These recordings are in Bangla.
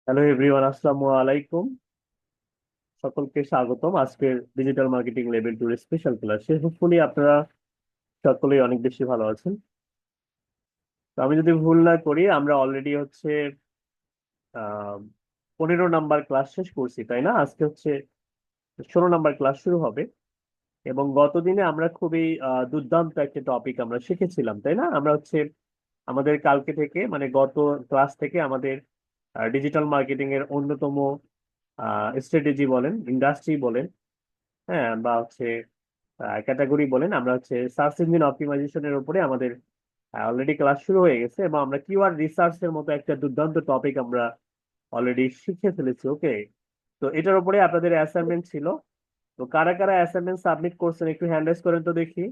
হ্যালো এভরিওয়ান, আসসালামু আলাইকুম। সকলকে স্বাগতম আজকের ডিজিটাল মার্কেটিং লেভেল 2 স্পেশাল ক্লাসে। হোপফুলি আপনারা সকলেই অনেক বেশি ভালো আছেন। তো আমি যদি ভুল না করি, আমরা অলরেডি হচ্ছে আহ 15 নাম্বার ক্লাস শেষ করছি, তাই না? আজকে হচ্ছে 16 নাম্বার ক্লাস শুরু হবে। এবং গত দিনে আমরা খুবই দুর্দান্ত একটা টপিক আমরা শিখেছিলাম, তাই না? আমরা হচ্ছে আমাদের কালকে থেকে, মানে গত ক্লাস থেকে আমাদের ডিজিটাল মার্কেটিং এর অন্যতম স্ট্র্যাটেজি বলেন, ইন্ডাস্ট্রি বলেন, হ্যাঁ, বা হচ্ছে ক্যাটাগরি বলেন, আমরা হচ্ছে সার্চ ইঞ্জিন অপটিমাইজেশনের উপরে আমাদের অলরেডি ক্লাস শুরু হয়ে গেছে। এবং আমরা কিওয়ার্ড রিসার্চ এর মতো একটা দুর্দান্ত টপিক আমরা অলরেডি শিখে ফেলেছি। ওকে, তো এটার উপরে আপনাদের অ্যাসাইনমেন্ট ছিল। তো কারা কারা অ্যাসাইনমেন্ট সাবমিট করছেন একটু হ্যান্ড রাইজ করেন তো দেখি।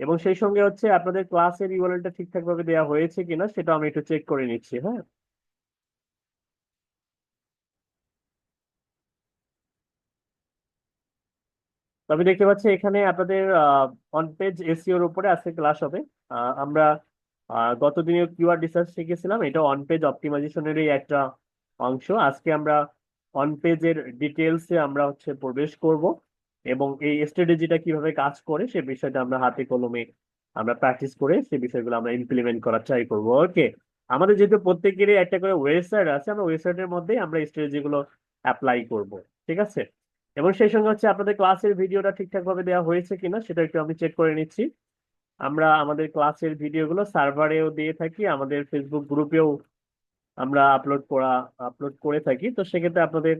এবং সেই সঙ্গে হচ্ছে আপনাদের ক্লাসের ইউআরএলটা ঠিকঠাক ভাবে দেওয়া হয়েছে কিনা সেটা আমি একটু চেক করে নিচ্ছি, হ্যাঁ। তো আমি দেখতে পাচ্ছি এখানে আপনাদের অন পেজ এসইওর উপরে আজকে ক্লাস হবে। আমরা গত দিনে কিওয়ার্ড রিসার্চ শিখেছিলাম, এটা অন পেজ অপটিমাইজেশনেরই একটা অংশ। আজকে আমরা অন পেজের ডিটেলসে আমরা হচ্ছে প্রবেশ করব এবং এই স্ট্র্যাটেজিটা কিভাবে কাজ করে সে বিষয়টা আমরা হাতে কলমে আমরা প্র্যাকটিস করে সে বিষয়গুলো আমরা ইমপ্লিমেন্ট করার ট্রাই করবো। ওকে, আমাদের যেহেতু প্রত্যেকেরই একটা করে ওয়েবসাইট আছে, আমরা ওয়েবসাইটের মধ্যেই আমরা স্ট্র্যাটেজি গুলো অ্যাপ্লাই করব। ঠিক আছে? এবং সেই সঙ্গে হচ্ছে আপনাদের ক্লাসের ভিডিওটা ঠিকঠাক ভাবে দেওয়া হয়েছে কিনা সেটা একটু আমি চেক করে নিচ্ছি। আমরা আমাদের ক্লাসের ভিডিওগুলো সার্ভারেও দিয়ে থাকি, আমাদের ফেসবুক গ্রুপেও আমরা আপলোড করে থাকি। তো সেক্ষেত্রে আপনাদের,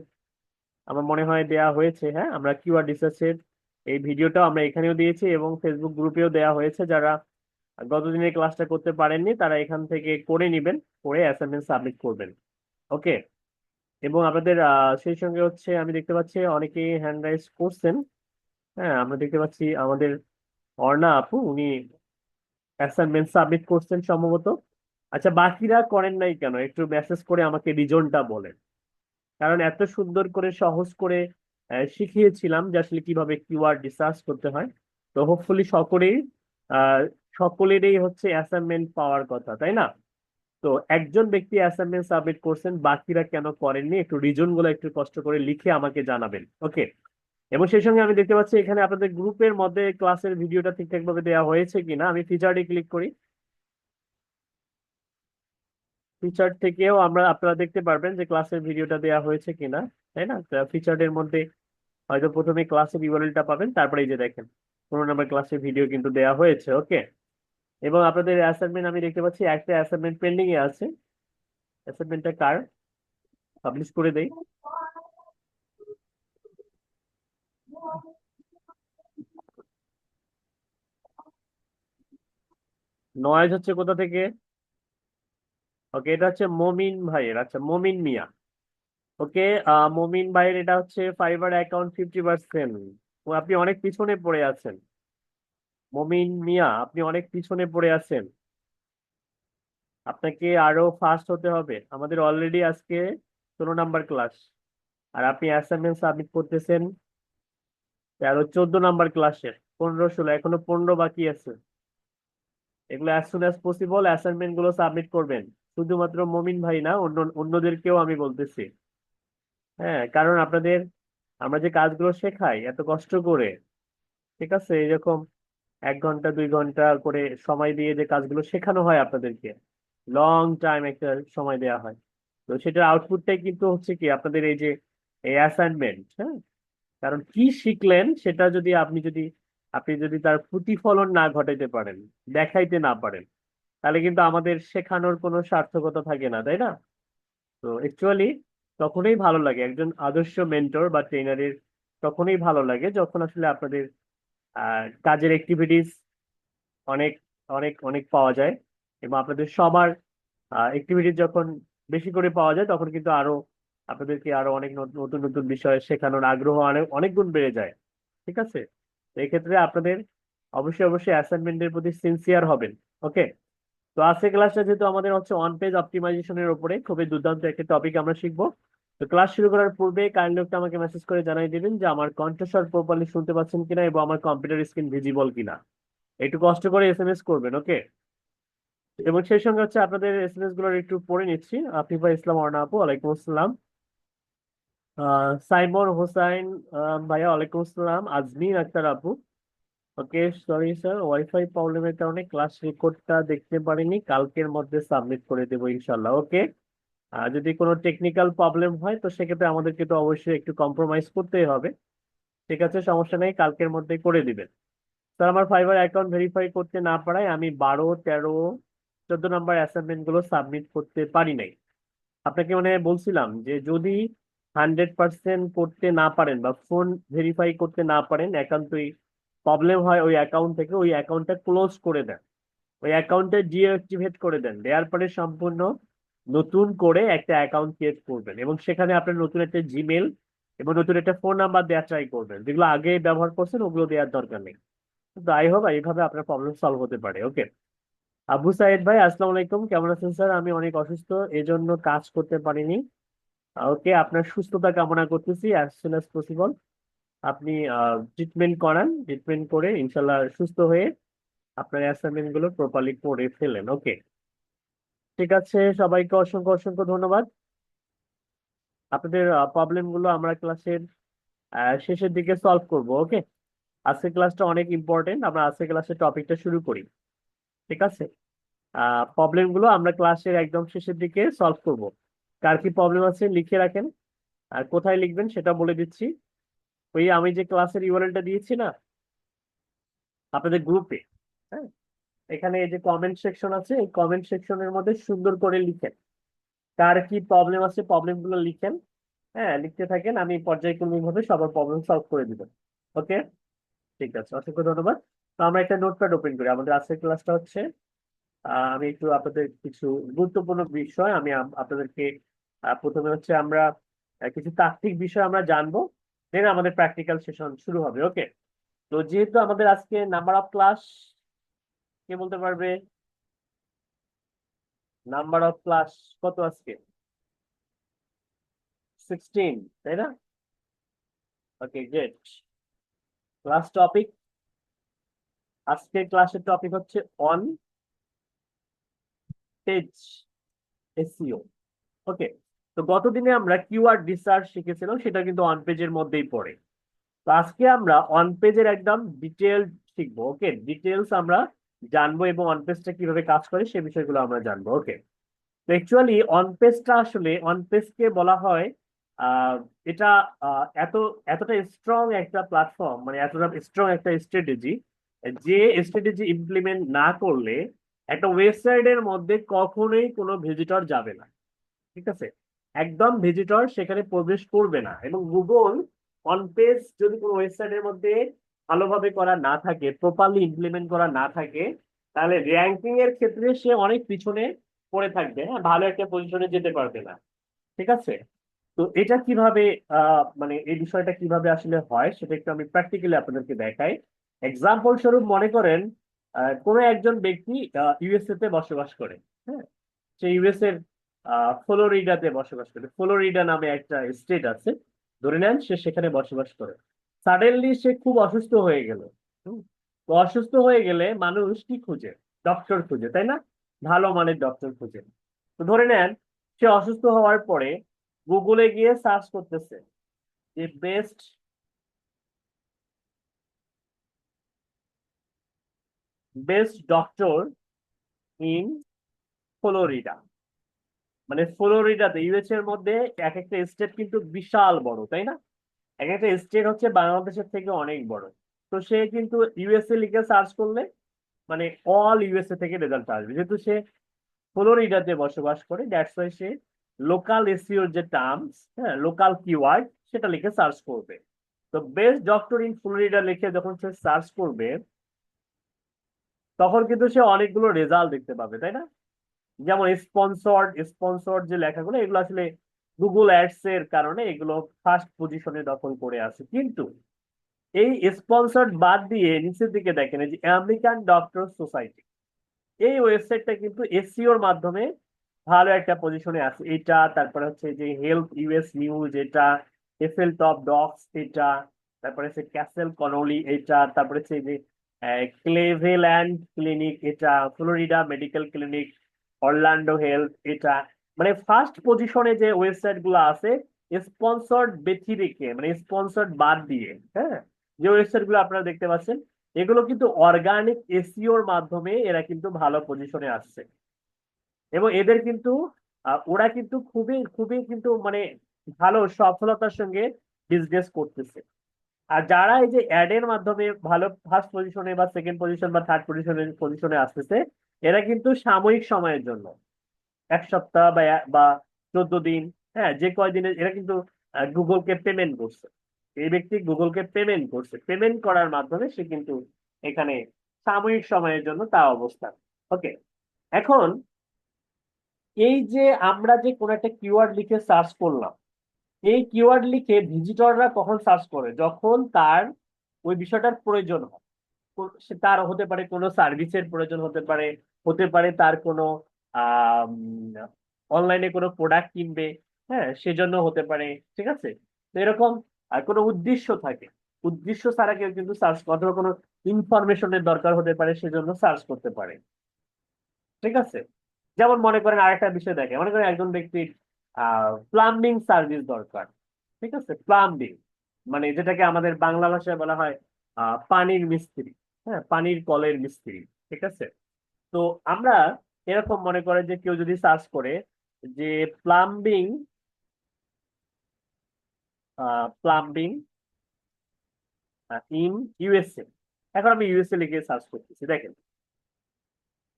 আমার মনে হয় দেয়া হয়েছে। হ্যাঁ, আমরা কিওয়ার্ড রিসার্চের এই ভিডিওটাও আমরা এখানেও দিয়েছি এবং ফেসবুক গ্রুপেও দেওয়া হয়েছে। যারা গতদিনের ক্লাসটা করতে পারেননি তারা এখান থেকে করে নিবেন, করে অ্যাসাইনমেন্ট সাবমিট করবেন। ওকে, এবং আপনাদের সেই সঙ্গে হচ্ছে আমি দেখতে পাচ্ছি অনেকেই হ্যান্ড রাইজ করছেন। হ্যাঁ, আমরা দেখতে পাচ্ছি আমাদের অর্ণা আপু, উনি অ্যাসাইনমেন্ট সাবমিট করছেন সম্ভবত। আচ্ছা, বাকিরা করেন নাই কেন একটু মেসেজ করে আমাকে রিজনটা বলেন। কারণ এত সুন্দর করে সহজ করে শিখিয়েছিলাম যে আসলে কিভাবে কিওয়ার্ড রিসার্চ করতে হয়। তো হোপফুলি আহ সকলেরই হচ্ছে অ্যাসাইনমেন্ট পাওয়ার কথা, তাই না? তো একজন ব্যক্তি অ্যাসাইনমেন্ট সাবমিট করছেন, বাকিরা কেন করেননি একটু রিজন গুলো একটু কষ্ট করে লিখে আমাকে জানাবেন। ওকে, এবং সেই সঙ্গে আমি দেখতে পাচ্ছি এখানে আপনাদের গ্রুপের মধ্যে ক্লাসের ভিডিওটা ঠিকঠাক ভাবে দেওয়া হয়েছে কিনা। আমি ফিচারে ক্লিক করি। ফিচার থেকেও আপনারা দেখতে পারবেন যে ক্লাসের ভিডিওটা দেওয়া হয়েছে কিনা, তাই না? ফিচারের মধ্যে হয়তো প্রথমে ক্লাসের ইউআরএলটা পাবেন, তারপরে এই যে দেখেন 15 নম্বর ক্লাসের ভিডিও কিন্তু দেওয়া হয়েছে। ওকে, এবং আপনাদের অ্যাসাইনমেন্ট আমি দেখতে পাচ্ছি একটা অ্যাসাইনমেন্ট পেন্ডিং এ আছে। অ্যাসাইনমেন্টটা কার, পাবলিশ করে দেই। নয়েজ হচ্ছে কোথা থেকে? ওকে, এটা হচ্ছে মমিন ভাইয়ের। আচ্ছা, মমিন মিয়া। ওকে, মমিন ভাইয়ের এটা হচ্ছে ফাইবার অ্যাকাউন্ট 50%। আপনি অনেক পিছনে পড়ে আছেন। মমিন মিয়া, আপনি অনেক পিছনে পড়ে আছেন। আপনাকে আরো ফাস্ট হতে হবে। আমাদের অলরেডি আজকে 16 নাম্বার ক্লাস, আর আপনি অ্যাসাইনমেন্ট সাবমিট করতেছেন 14 নাম্বার ক্লাসের। 15 16 এখনো 15 বাকি আছে। এগুলো as soon as possible assignment গুলো সাবমিট করবেন। শুধুমাত্র মমিন ভাই না, অন্যদেরকেও আমি বলতেছি। হ্যাঁ, কারণ আপনাদের আমরা যে কাজগুলো শেখাই এত কষ্ট করে, ঠিক আছে, এরকম 1 ঘন্টা 2 ঘন্টা করে সময় দিয়ে যে কাজগুলো শেখানো হয় আপনাদেরকে, লং টাইম একটা সময় দেওয়া হয়। তো সেটার আউটপুটটাই কিন্তু হচ্ছে কি আপনাদের এই যে এই অ্যাসাইনমেন্ট। হ্যাঁ, কারণ কি শিখলেন সেটা যদি আপনি যদি তার প্রতিফলন না ঘটাইতে পারেন, দেখাইতে না পারেন, তাহলে কিন্তু আমাদের শেখানোর কোনো সার্থকতা থাকে না, তাই না? তো অ্যাকচুয়ালি তখনই ভালো লাগে একজন আদর্শ মেন্টর বা ট্রেনারের, তখনই ভালো লাগে যখন আসলে আপনাদের কাজের অ্যাক্টিভিটিস অনেক অনেক অনেক পাওয়া যায়। এবং আপনাদের সবার অ্যাক্টিভিটি যখন বেশি করে পাওয়া যায় তখন কিন্তু আরো আপনাদেরকে আরো অনেক নতুন নতুন বিষয় শেখানোর আগ্রহ অনেক অনেক গুণ বেড়ে যায়। ঠিক আছে? তো এক্ষেত্রে আপনাদের অবশ্যই অবশ্যই অ্যাসাইনমেন্টের প্রতি সিনসিয়ার হবেন। ওকে, তো আজকে ক্লাসটা যেহেতু আমাদের হচ্ছে অন পেজ অপটিমাইজেশনের উপরে, খুবই দুর্দান্ত একটা টপিক আমরা শিখবো। তো ক্লাস শুরু করার পূর্বে কাইন্ডলি একটা আমাকে মেসেজ করে জানাই দিবেন যে আমার কণ্ঠস্বর প্রপারলি শুনতে পাচ্ছেন কিনা এবং আমার কম্পিউটার স্ক্রিন ভিজিবল কিনা। একটু কষ্ট করে এসএমএস করবেন। ওকে, এবং সেই সঙ্গে হচ্ছে আপনাদের এসএমএস গুলো একটু পড়ে নিচ্ছি। আফিফা ইসলাম অর্ণা আপু, ওয়ালাইকুম আসসালাম। সাইমন হোসাইন ভাইয়া, ওয়ালাইকুম আসসালাম। আজমিন আক্তার আপু, ওকে সরি স্যার, ওয়াইফাই প্রবলেমের কারণে ক্লাস রেকর্ডটা দেখতে পারিনি, কালকের মধ্যে সাবমিট করে দেবো ইনশাল্লাহ। ওকে, যদি কোনো টেকনিক্যাল প্রবলেম হয় তো সেক্ষেত্রে আমাদেরকে তো অবশ্যই একটু কম্প্রোমাইজ করতেই হবে। ঠিক আছে, সমস্যা নেই, কালকের মধ্যে করে দিবেন। স্যার আমার ফাইবার অ্যাকাউন্ট ভেরিফাই করতে না পারায় আমি 12, 13, 14 নম্বর অ্যাসাইনমেন্ট গুলো সাবমিট করতে পারি নাই। আপনাকে মানে বলছিলাম যে যদি 100% করতে না পারেন বা ফোন ভেরিফাই করতে না পারেন, একান্তই প্রবলেম হয়, ওই অ্যাকাউন্ট থেকে ওই অ্যাকাউন্টটা ক্লোজ করে দেন, ওই অ্যাকাউন্টে ডিঅ্যাক্টিভেট করে দেন। দেওয়ার পরে সম্পূর্ণ নতুন করে একটা অ্যাকাউন্ট ক্রিয়েট করবেন এবং সেখানে আপনার নতুন একটা জিমেল এবং নতুন একটা ফোন নাম্বার দেওয়া ট্রাই করবেন। যেগুলো আগে ব্যবহার করছেন ওগুলো দেওয়ার দরকার নেই। তো আই হোপ এইভাবে আপনার প্রবলেম সলভ হতে পারে। ওকে, আবু সাইদ ভাই আসসালামু আলাইকুম, কেমন আছেন স্যার? আমি অনেক অসুস্থ, এজন্য কাজ করতে পারিনি। ওকে, আপনার সুস্থতা কামনা করতেছি অ্যাজ সুন অ্যাজ পসিবল। আপনি ট্রিটমেন্ট করান, ট্রিটমেন্ট করে ইনশাল্লাহ সুস্থ হয়ে আপনার অ্যাসাইনমেন্ট গুলো প্রপারলি করে ফেলেন। ওকে, ঠিক আছে, সবাইকে অসংখ্য অসংখ্য ধন্যবাদ। আপনাদের প্রবলেম গুলো আমরা ক্লাসের শেষের দিকে সলভ করব। ওকে, আজকের ক্লাসটা অনেক ইম্পর্টেন্ট, আমরা আজকের ক্লাসের টপিকটা শুরু করি। ঠিক আছে, প্রবলেম গুলো আমরা ক্লাসের একদম শেষের দিকে সলভ করব। কার কি প্রবলেম আছে লিখে রাখেন, আর কোথায় লিখবেন সেটা বলে দিচ্ছি। ওই আমি যে ক্লাসের ইউআরএলটা দিয়েছি না আপনাদের গ্রুপে, হ্যাঁ, এখানে এই যে কমেন্ট সেকশন আছে, এই কমেন্ট সেকশনের মধ্যে সুন্দর করে লিখেন কার কি প্রবলেম আছে, প্রবলেম গুলো লিখেন। হ্যাঁ, লিখতে থাকেন, আমি পর্যায়ক্রমিক ভাবে সবার প্রবলেম সলভ করে দিব। ওকে, ঠিক আছে, অসংখ্য ধন্যবাদ। তো আমরা একটা নোটপ্যাড ওপেন করি। আমাদের আজকের ক্লাসটা হচ্ছে আমি একটু আপনাদের কিছু গুরুত্বপূর্ণ বিষয় আমি আপনাদেরকে প্রথমে হচ্ছে আমরা কিছু তাত্ত্বিক বিষয় আমরা জানবো, দেন আমাদের প্র্যাকটিক্যাল সেশন শুরু হবে। ওকে, তো যেহেতু আমাদের আজকে নাম্বার অফ ক্লাস, কে বলতে পারবে নাম্বার অফ ক্লাস কত আজকে? 16, তাই না? ওকে, গ্রেট। ক্লাস টপিক, আজকের ক্লাসের টপিক হচ্ছে অন পেজ এসইও। ওকে, তো গতদিনে আমরা কিওয়ার্ড রিসার্চ শিখেছিলাম, সেটা কিন্তু অন পেজের মধ্যেই পড়ে। তো আজকে আমরা অন পেজের একদম ডিটেল শিখবো। ওকে, ডিটেলস আমরা জানবো এবং অন পেজটা কিভাবে কাজ করে সে বিষয়গুলো আমরা জানবো। ওকে, তো অ্যাকচুয়ালি অন পেজটা আসলে অন পেজকে বলা হয় আহ, এটা এত এতটা স্ট্রং একটা প্ল্যাটফর্ম, মানে এতটা স্ট্রং একটা স্ট্র্যাটেজি, যে স্ট্র্যাটেজি ইমপ্লিমেন্ট না করলে একটা ওয়েবসাইটের মধ্যে কখনোই কোনো ভিজিটর যাবে না। ঠিক আছে, একদম ভিজিটর সেখানে প্রবেশ করবে না। এবং গুগল অন পেজ যদি কোনো ওয়েবসাইটের মধ্যে ভালোভাবে করা না থাকে, প্রপারলি ইমপ্লিমেন্ট করা না থাকে, তাহলে র্যাঙ্কিং এর ক্ষেত্রে সে অনেক পিছনে পড়ে থাকবে। হ্যাঁ, ভালো একটা পজিশনে যেতে পারবে না। ঠিক আছে, তো এটা কিভাবে মানে এই বিষয়টা কিভাবে আসলে হয় সেটা একটু আমি প্র্যাকটিক্যালি আপনাদেরকে দেখাই। এক্সাম্পল স্বরূপ মনে করেন কোনো একজন ব্যক্তি ইউএসএ তে বসবাস করে। হ্যাঁ, সে ইউএস এর ফ্লোরিডাতে বসবাস করে। ফ্লোরিডা নামে একটা স্টেট আছে, ধরে নেন সে সেখানে বসবাস করে। সাডেনলি সে খুব অসুস্থ হয়ে গেল। হুম, তো অসুস্থ হয়ে গেলে মানুষ কি খুঁজে? ডক্টর খুঁজে, তাই না? ভালো মানের ডক্টর খুঁজে। তো ধরে নেন সে অসুস্থ হওয়ার পরে গুগলে গিয়ে সার্চ করতেছে যে best best doctor in Florida. মানে ফ্লোরিডাতে, ইউএস এর মধ্যে এক একটা স্টেট কিন্তু বিশাল বড়, তাই না? এক একটা স্টেট হচ্ছে বাংলাদেশের থেকে অনেক বড়। তো সে কিন্তু ইউএসএ লিখে সার্চ করলে মানে অল ইউএসএ থেকে রেজাল্ট আসবে। যেহেতু সে ফ্লোরিডাতে বসবাস করে, দ্যাটস ওয়াই সে লোকাল এসইওর যে টার্মস, হ্যাঁ, লোকাল কিওয়ার্ড সেটা লিখে সার্চ করবে। তো বেস্ট ডক্টর ইন ফ্লোরিডা লিখে যখন সে সার্চ করবে তখন কিন্তু সে অনেকগুলো রেজাল্ট দেখতে পাবে, তাই না? যেমন স্পন্সর্ড স্পন্সর্ড যে লেখাগুলো, এগুলো আসলে গুগল অ্যাডস এর কারণে এগুলো ফার্স্ট পজিশনে দখল করে আছে। কিন্তু এই স্পন্সর্ড বাদ দিয়ে নিচের দিকে দেখেন এই যে আমেরিকান ডক্টর সোসাইটি, এই ওয়েবসাইটটা কিন্তু এসইওর মাধ্যমে ভালো একটা পজিশনে আছে। এটা তারপরে হচ্ছে যে হেলথ ইউএস নিউজ, এটা এফএল টপ ডক্স, এটা তারপরে হচ্ছে ক্যাসেল কনলি, এটা তারপরে হচ্ছে যে ক্লেভেল্যান্ড ক্লিনিক এটা, Florida medical clinic, Orlando health এটা। মানে ফার্স্ট পজিশনে যে ওয়েবসাইট গুলো আছে স্পন্সর্ড ব্যতিরেকে, মানে স্পন্সর্ড বাদ দিয়ে, হ্যাঁ, যে ওয়েবসাইট গুলো আপনারা দেখতে পাচ্ছেন, এগুলো কিন্তু অর্গানিক এসইওর মাধ্যমে এরা কিন্তু ভালো পজিশনে আসছে। এবং এদের কিন্তু ওরা কিন্তু খুবই খুবই কিন্তু মানে ভালো সফলতার সঙ্গে বিজনেস করতেছে। আর যারা এই যে অ্যাড এর মাধ্যমে ভালো ফার্স্ট পজিশনে বা সেকেন্ড পজিশন বা থার্ড পজিশনে আসতেছে, এরা কিন্তু সাময়িক সময়ের জন্য, 1 সপ্তাহ বা বা 14 দিন, হ্যাঁ, যে কয়দিনে এরা কিন্তু গুগলকে পেমেন্ট করছে। এই ব্যক্তি গুগলকে পেমেন্ট করছে, পেমেন্ট করার মাধ্যমে সে কিন্তু এখানে সাময়িক সময়ের জন্য তা অবস্থান। ওকে, এখন এই যে আমরা যে কোনো একটা কিওয়ার্ড লিখে সার্চ করলাম, এই কিওয়ার্ড লিখে ভিজিটররা কখন সার্চ করে? যখন তার ওই বিষয়টার প্রয়োজন হয়। সে তার হতে পারে কোনো সার্ভিসের প্রয়োজন, হতে পারে তার কোনো অনলাইনে কোনো প্রোডাক্ট কিনবে, হ্যাঁ, সেজন্য হতে পারে। ঠিক আছে, তো এরকম কোনো উদ্দেশ্য থাকে, উদ্দেশ্য ছাড়া কেউ কিন্তু সার্চ, অথবা কোনো ইনফরমেশনের দরকার হতে পারে, সেজন্য সার্চ করতে পারে। ঠিক আছে, যেমন মনে করেন আরেকটা বিষয় দেখে, মনে করেন একজন ব্যক্তির প্লাম্বিং সার্ভিস দরকার। ঠিক আছে, প্লাম্বিং মানে যেটাকে আমাদের বাংলা ভাষায় বলা হয় পানির মিস্ত্রি, হ্যাঁ, পানির কলের মিস্ত্রি। ঠিক আছে, তো আমরা এরকম মনে করে যে কেউ যদি সার্চ করে যে প্লাম্বিং, প্লাম্বিং ইন ইউএসএ, এখন আমি ইউএসএ লিখে সার্চ করতেছি, দেখেন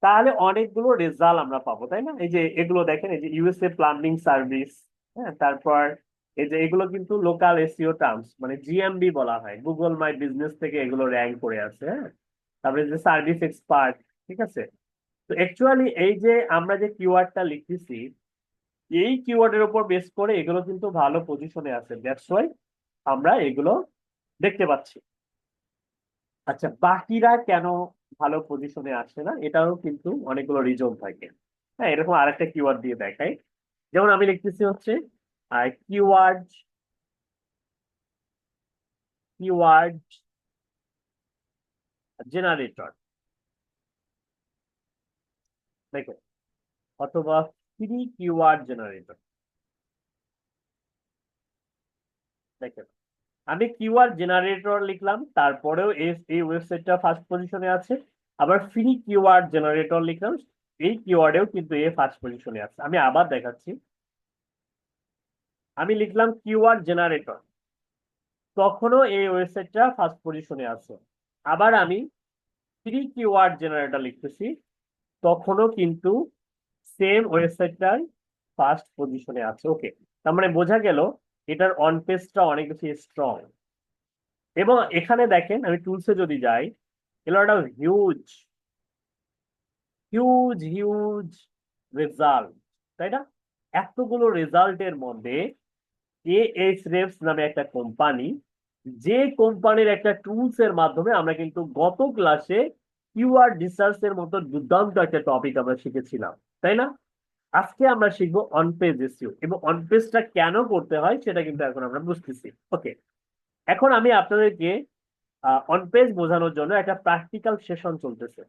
তাহলে অনেকগুলো রেজাল্ট আমরা পাবো, তাই না? এই যে এগুলো দেখেন, এই যে ইউএসএ প্লাম্বিং সার্ভিস, হ্যাঁ, তারপর এই যে এগুলো কিন্তু লোকাল এসইও টার্মস, মানে জিএমবি বলা হয়, গুগল মাই বিজনেস থেকে এগুলো র্যাঙ্ক করে আছে, হ্যাঁ। তারপরে যে সার্ভিস এক্সপার্ট। ঠিক আছে, তো অ্যাকচুয়ালি এই যে আমরা যে কিওয়ার্ডটা লিখতেছি, এই কিওয়ার্ডের উপর বেস করে এগুলো কিন্তু ভালো পজিশনে আছে, দ্যাটস ওয়াই আমরা এগুলো দেখতে পাচ্ছি। আচ্ছা, বাকিরা কেন ভালো পজিশনে আসে না? এটাও কিন্তু অনেকগুলো রিজন থাকে। হ্যাঁ, এরকম আরেকটা কিওয়ার্ড দিয়ে দেখাই। যেমন আমি লিখতেছি হচ্ছে কিওয়ার্ড, কিওয়ার্ড জেনারেটর, দেখো, অথবা ফ্রি কিওয়ার্ড জেনারেটর। দেখেন, আমি কিওয়ার্ড জেনারেটর লিখলাম, তারপরেও এই ওয়েবসাইটটা ফার্স্ট পজিশনে আছে। আবার ফ্রি কিওয়ার্ড জেনারেটর লিখলাম, এই কিওয়ার্ডেও কিন্তু এ ফার্স্ট পজিশনে আছে। আমি আবার দেখাচ্ছি, আমি লিখলাম কিওয়ার্ড জেনারেটর, তখনও এই ওয়েবসাইটটা ফার্স্ট পজিশনে আছে। আবার আমি ফ্রি কিওয়ার্ড জেনারেটর লিখতেছি, তখনও কিন্তু সেম ওয়েবসাইটটাই ফার্স্ট পজিশনে আছে। ওকে, তার মানে বোঝা গেল এটার অন পেজটা অনেক বেশি স্ট্রং। এবং এখানে দেখেন, আমি টুলসে যদি যাই, এগুলো একটা হিউজ হিউজ হিউজ রেজাল্ট, তাই না? এতগুলো রেজাল্টের মধ্যে এএইচরেফস নামে একটা কোম্পানি, যে কোম্পানির একটা টুলস এর মাধ্যমে আমরা কিন্তু গত ক্লাসে কিওয়ার্ড রিসার্চ এর মতো দুর্দান্ত একটা টপিক আমরা শিখেছিলাম, তাই না? আজকে আমরা শিখবো অন পেজ এসইও, এবং অন পেজটা কেন করতে হয় সেটা কিন্তু এখন আমরা বুঝতেছি। ওকে, এখন আমি আপনাদেরকে অন পেজ বোঝানোর জন্য একটা প্র্যাকটিক্যাল সেশন চলতেছে।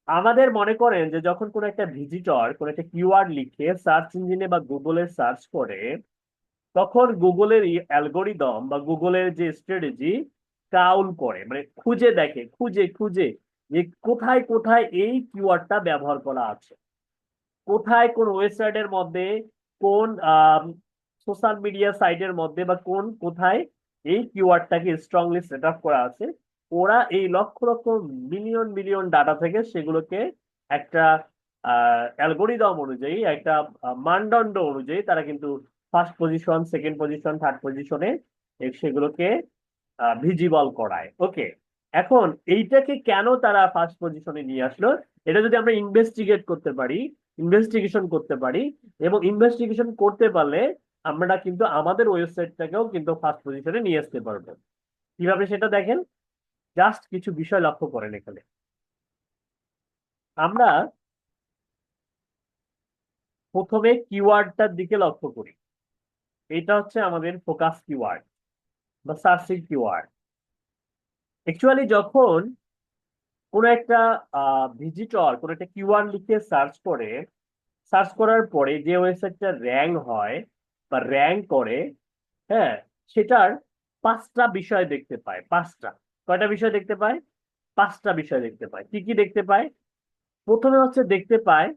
আমাদের মনে করেন যে যখন কোনো একটা ভিজিটর কোনো একটা কিওয়ার্ড লিখে সার্চ ইঞ্জিনে বা গুগলে সার্চ করে, তখন গুগলের অ্যালগোরিদম বা গুগলের যে স্ট্র্যাটেজি কাউল করে, মানে খুঁজে দেখে, খুঁজে খুঁজে যে কোথায় কোথায় এই কিওয়ার্ডটা ব্যবহার করা আছে, কোথায় কোন ওয়েবসাইটের মধ্যে, কোন সোশ্যাল মিডিয়া সাইটের মধ্যে, বা কোথায় এই কিওয়ার্ডটাকে স্ট্রংলি সেট আপ করা আছে। ওরা এই lakh lakh million million data থেকে সেগুলোকে একটা অ্যালগোরিদম অনুযায়ী, একটা মানদণ্ড অনুযায়ী তারা কিন্তু first position, second position, third পজিশনে সেগুলোকে ভিজিবল করায়। ওকে, এখন এইটাকে কেন তারা ফার্স্ট পজিশনে নিয়ে আসলো, এটা যদি আমরা ইনভেস্টিগেট করতে পারি, ইনভেস্টিগেশন করতে পারি, এবং ইনভেস্টিগেশন করতে পারলে আমরা কিন্তু আমাদের ওয়েবসাইটটাকেও কিন্তু ফার্স্ট পজিশনে নিয়ে আসতে পারবো। কিভাবে সেটা দেখেন, জাস্ট কিছু বিষয় লক্ষ্য করেন এখানে। আমরা প্রথমে কিওয়ার্ডটার দিকে লক্ষ্য করি, এটা হচ্ছে আমাদের ফোকাস কিওয়ার্ড বা সার্চিং কিওয়ার্ড। অ্যাকচুয়ালি যখন কোনো একটা ভিজিটর কোনো একটা কিওয়ার্ড লিখে সার্চ করার পরে যে ওয়েবসাইটটা র্যাঙ্ক হয় বা র্যাঙ্ক করে, হ্যাঁ, সেটার 5টা বিষয় দেখতে পায়। 5টা, কয়টা বিষয় দেখতে পায়? 5টা বিষয় দেখতে পায়। কি কি দেখতে পায়? প্রথমে হচ্ছে দেখতে পায়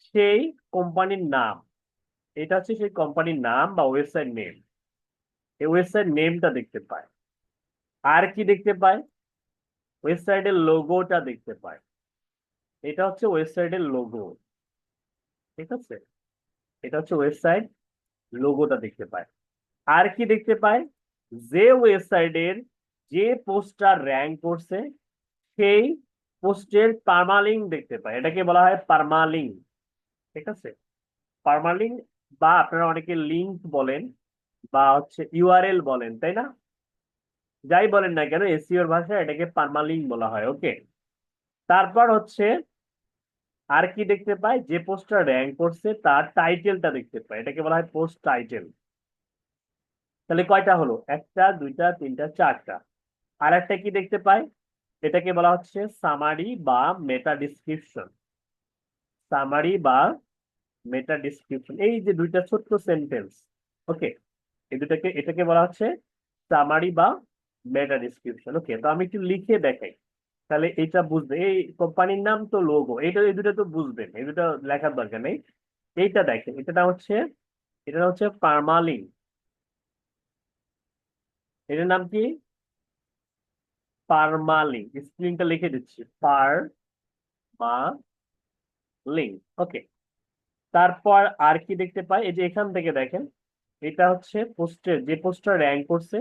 সেই কোম্পানির নাম। এটা হচ্ছে সেই কোম্পানির নাম বা ওয়েবসাইট নেম। এই ওয়েবসাইট নেমটা দেখতে পায়। আর কি দেখতে পায়? ওয়েবসাইটের লোগোটা দেখতে পায়। এটা হচ্ছে ওয়েবসাইটের লোগো। ঠিক আছে, এটা হচ্ছে ওয়েবসাইট লোগোটা দেখতে পায়। আর কি দেখতে পায়? যে ওয়েবসাইটের যে পোস্টটা র্যাঙ্ক করছে সেই পোস্টের পারমালিঙ্ক দেখতে পায়। এটাকে বলা হয় পারমালিঙ্ক। ঠিক আছে, পারমালিঙ্ক, বা আপনারা অনেকে লিঙ্ক বলেন বা হচ্ছে ইউআরএল বলেন, তাই না? যাই বলেন না কেন, এসইওর ভাষায় এটাকে পারমালিঙ্ক বলা হয়। ওকে, তারপর হচ্ছে আর কি দেখতে পায়? যে পোস্টটা র্যাঙ্ক করছে তার টাইটেলটা দেখতে পায়। এটাকে বলা হয় পোস্ট টাইটেল। তাহলে কয়টা হলো? একটা, দুইটা, তিনটা, চারটা। আর একটা কি দেখতে পায়? এটাকে বলা হচ্ছে সামারি বা মেটা ডিসক্রিপশন। সামারি বা মেটা ডিসক্রিপশন, এই যে দুইটা ছোট্ট সেন্টেন্স। ওকে, এই দুটাকে, এটাকে বলা হচ্ছে সামারি বা মেটা ডিসক্রিপশন। ওকে, তো আমি একটু লিখে দেখাই, তাহলে এটা বুঝবে। এই কোম্পানির নাম তো লোগো, এটা এই দুটো তো বুঝবেন, এই দুটো লেখার দরকার নেই। এইটা দেখেন, এটা হচ্ছে পারমালিঙ্ক। এটার নাম কি? পারমালিঙ্ক। স্পেলিংটা লিখে দিচ্ছি, লিঙ্ক। ওকে, তারপর আর কি দেখতে পাই? এই যে এখান থেকে দেখেন, এটা হচ্ছে পোস্টের, যে পোস্টটা র্যাঙ্ক করছে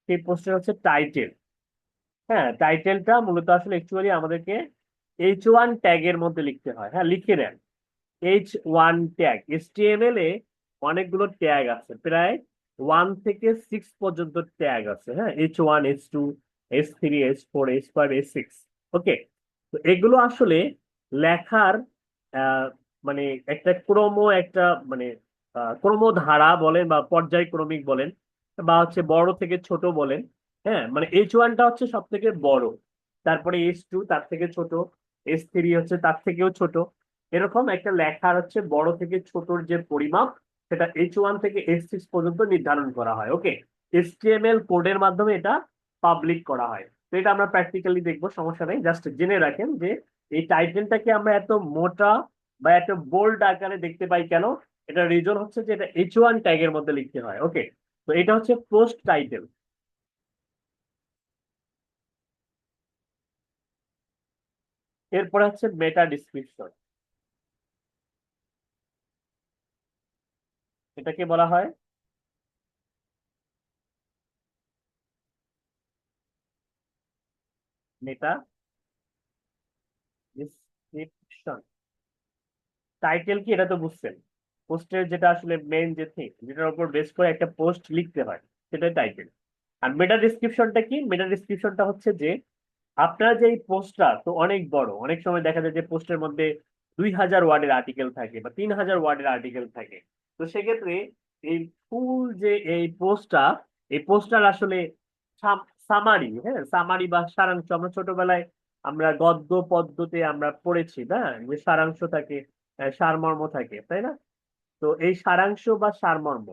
সেই পোস্টের হচ্ছে টাইটেল। হ্যাঁ, টাইটেলটা মূলত আসলে অ্যাকচুয়ালি আমাদেরকে H1 ট্যাগের মধ্যে লিখতে হয়। হ্যাঁ, লিখে নেন। H1 ট্যাগ, HTML এ অনেকগুলো ট্যাগ আছে, প্রায় 1 থেকে 6 পর্যন্ত ট্যাগ আছে। হ্যাঁ, H1, H2, H3, H4, H5, H6। ওকে, তো এগুলো আসলে লেখার আহ, মানে একটা একটা মানে ক্রমধারা বলেন বা পর্যায়ক্রমিক বলেন বা হচ্ছে বড় থেকে ছোট বলেন। হ্যাঁ, মানে H1টা হচ্ছে সব থেকে বড়, তারপরে H2 তার থেকে ছোট, H3 হচ্ছে তার থেকেও ছোট। এরকম একটা লেখার হচ্ছে বড় থেকে ছোটর যে পরিমাপ, সেটা H1 থেকে H6 পর্যন্ত নির্ধারণ করা হয়। ওকে, HTML কোডের মাধ্যমে এটা পাবলিক করা হয়। তো এটা আমরা প্র্যাকটিক্যালি দেখবো, সমস্যা নেই। জাস্ট জেনে রাখেন যে এই টাইটেলটাকে আমরা এত মোটা বা এত বোল্ড আকারে দেখতে পাই কেন? এটা রিজন হচ্ছে যে এটা H1 ট্যাগের মধ্যে লিখতে হয়। ওকে, তো এটা হচ্ছে পোস্ট টাইটেল। এরপরে হচ্ছে মেটা ডিসক্রিপশন। এটাকে বলা হয় মেটা ডিসক্রিপশন। টাইটেল কি, এটা তো বুঝছেন। পোস্টের যেটা আসলে মেইন যে থিং, যেটার উপর বেস করে একটা পোস্ট লিখতে হয়, সেটাই টাইটেল। আর মেটা ডিসক্রিপশনটা কি? মেটা ডিসক্রিপশনটা হচ্ছে যে আপনার যে এই পোস্টটা তো অনেক বড়, অনেক সময় দেখা যায় যে পোস্টের মধ্যে 2000 ওয়ার্ডের আর্টিকেল থাকে বা 3000 ওয়ার্ডের আর্টিকেল থাকে। তো সেক্ষেত্রে এই ফুল যে এই পোস্টটার আসলে সামারি, হ্যাঁ, সামারি বা সারাংশ, আমরা ছোটবেলায় আমরা গদ্য পদ্যতে আমরা পড়েছি না, যে সারাংশ থাকে, সারমর্ম থাকে, তাই না? তো এই সারাংশ বা সারমর্ম,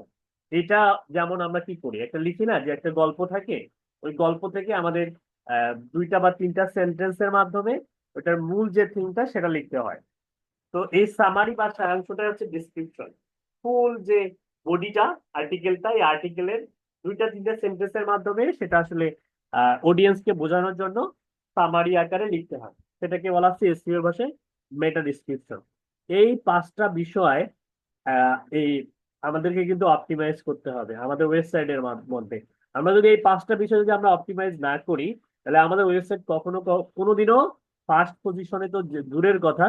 এটা যেমন আমরা কি করি, একটা লিখি না, যে একটা গল্প থাকে, ওই গল্প থেকে আমাদের দুইটা বা তিনটা সেন্টেন্সের মাধ্যমে ওটার মূল যে থিমটা সেটা লিখতে হয়। তো এই সামারি বা সারাংশটা হচ্ছে ডিসক্রিপশন। ফুল যে বডিটা, আর্টিকেলটা, এই আর্টিকেলের দুইটা তিনটা সেন্টেন্সের মাধ্যমে সেটা আসলে অডিয়েন্সকে বোঝানোর জন্য সামারি আকারে লিখতে হয়। সেটাকে বলা হচ্ছে এসইও ভাষায় মেটা ডিসক্রিপশন। এই 5টা বিষয় এই আমাদেরকে কিন্তু অপটিমাইজ করতে হবে আমাদের ওয়েবসাইটের মধ্যে। আমরা যদি এই 5টা বিষয় যদি আমরা অপটিমাইজ না করি, তাহলে আমাদের ওয়েবসাইট কোনোদিনও ফার্স্ট পজিশনে তো দূরের কথা,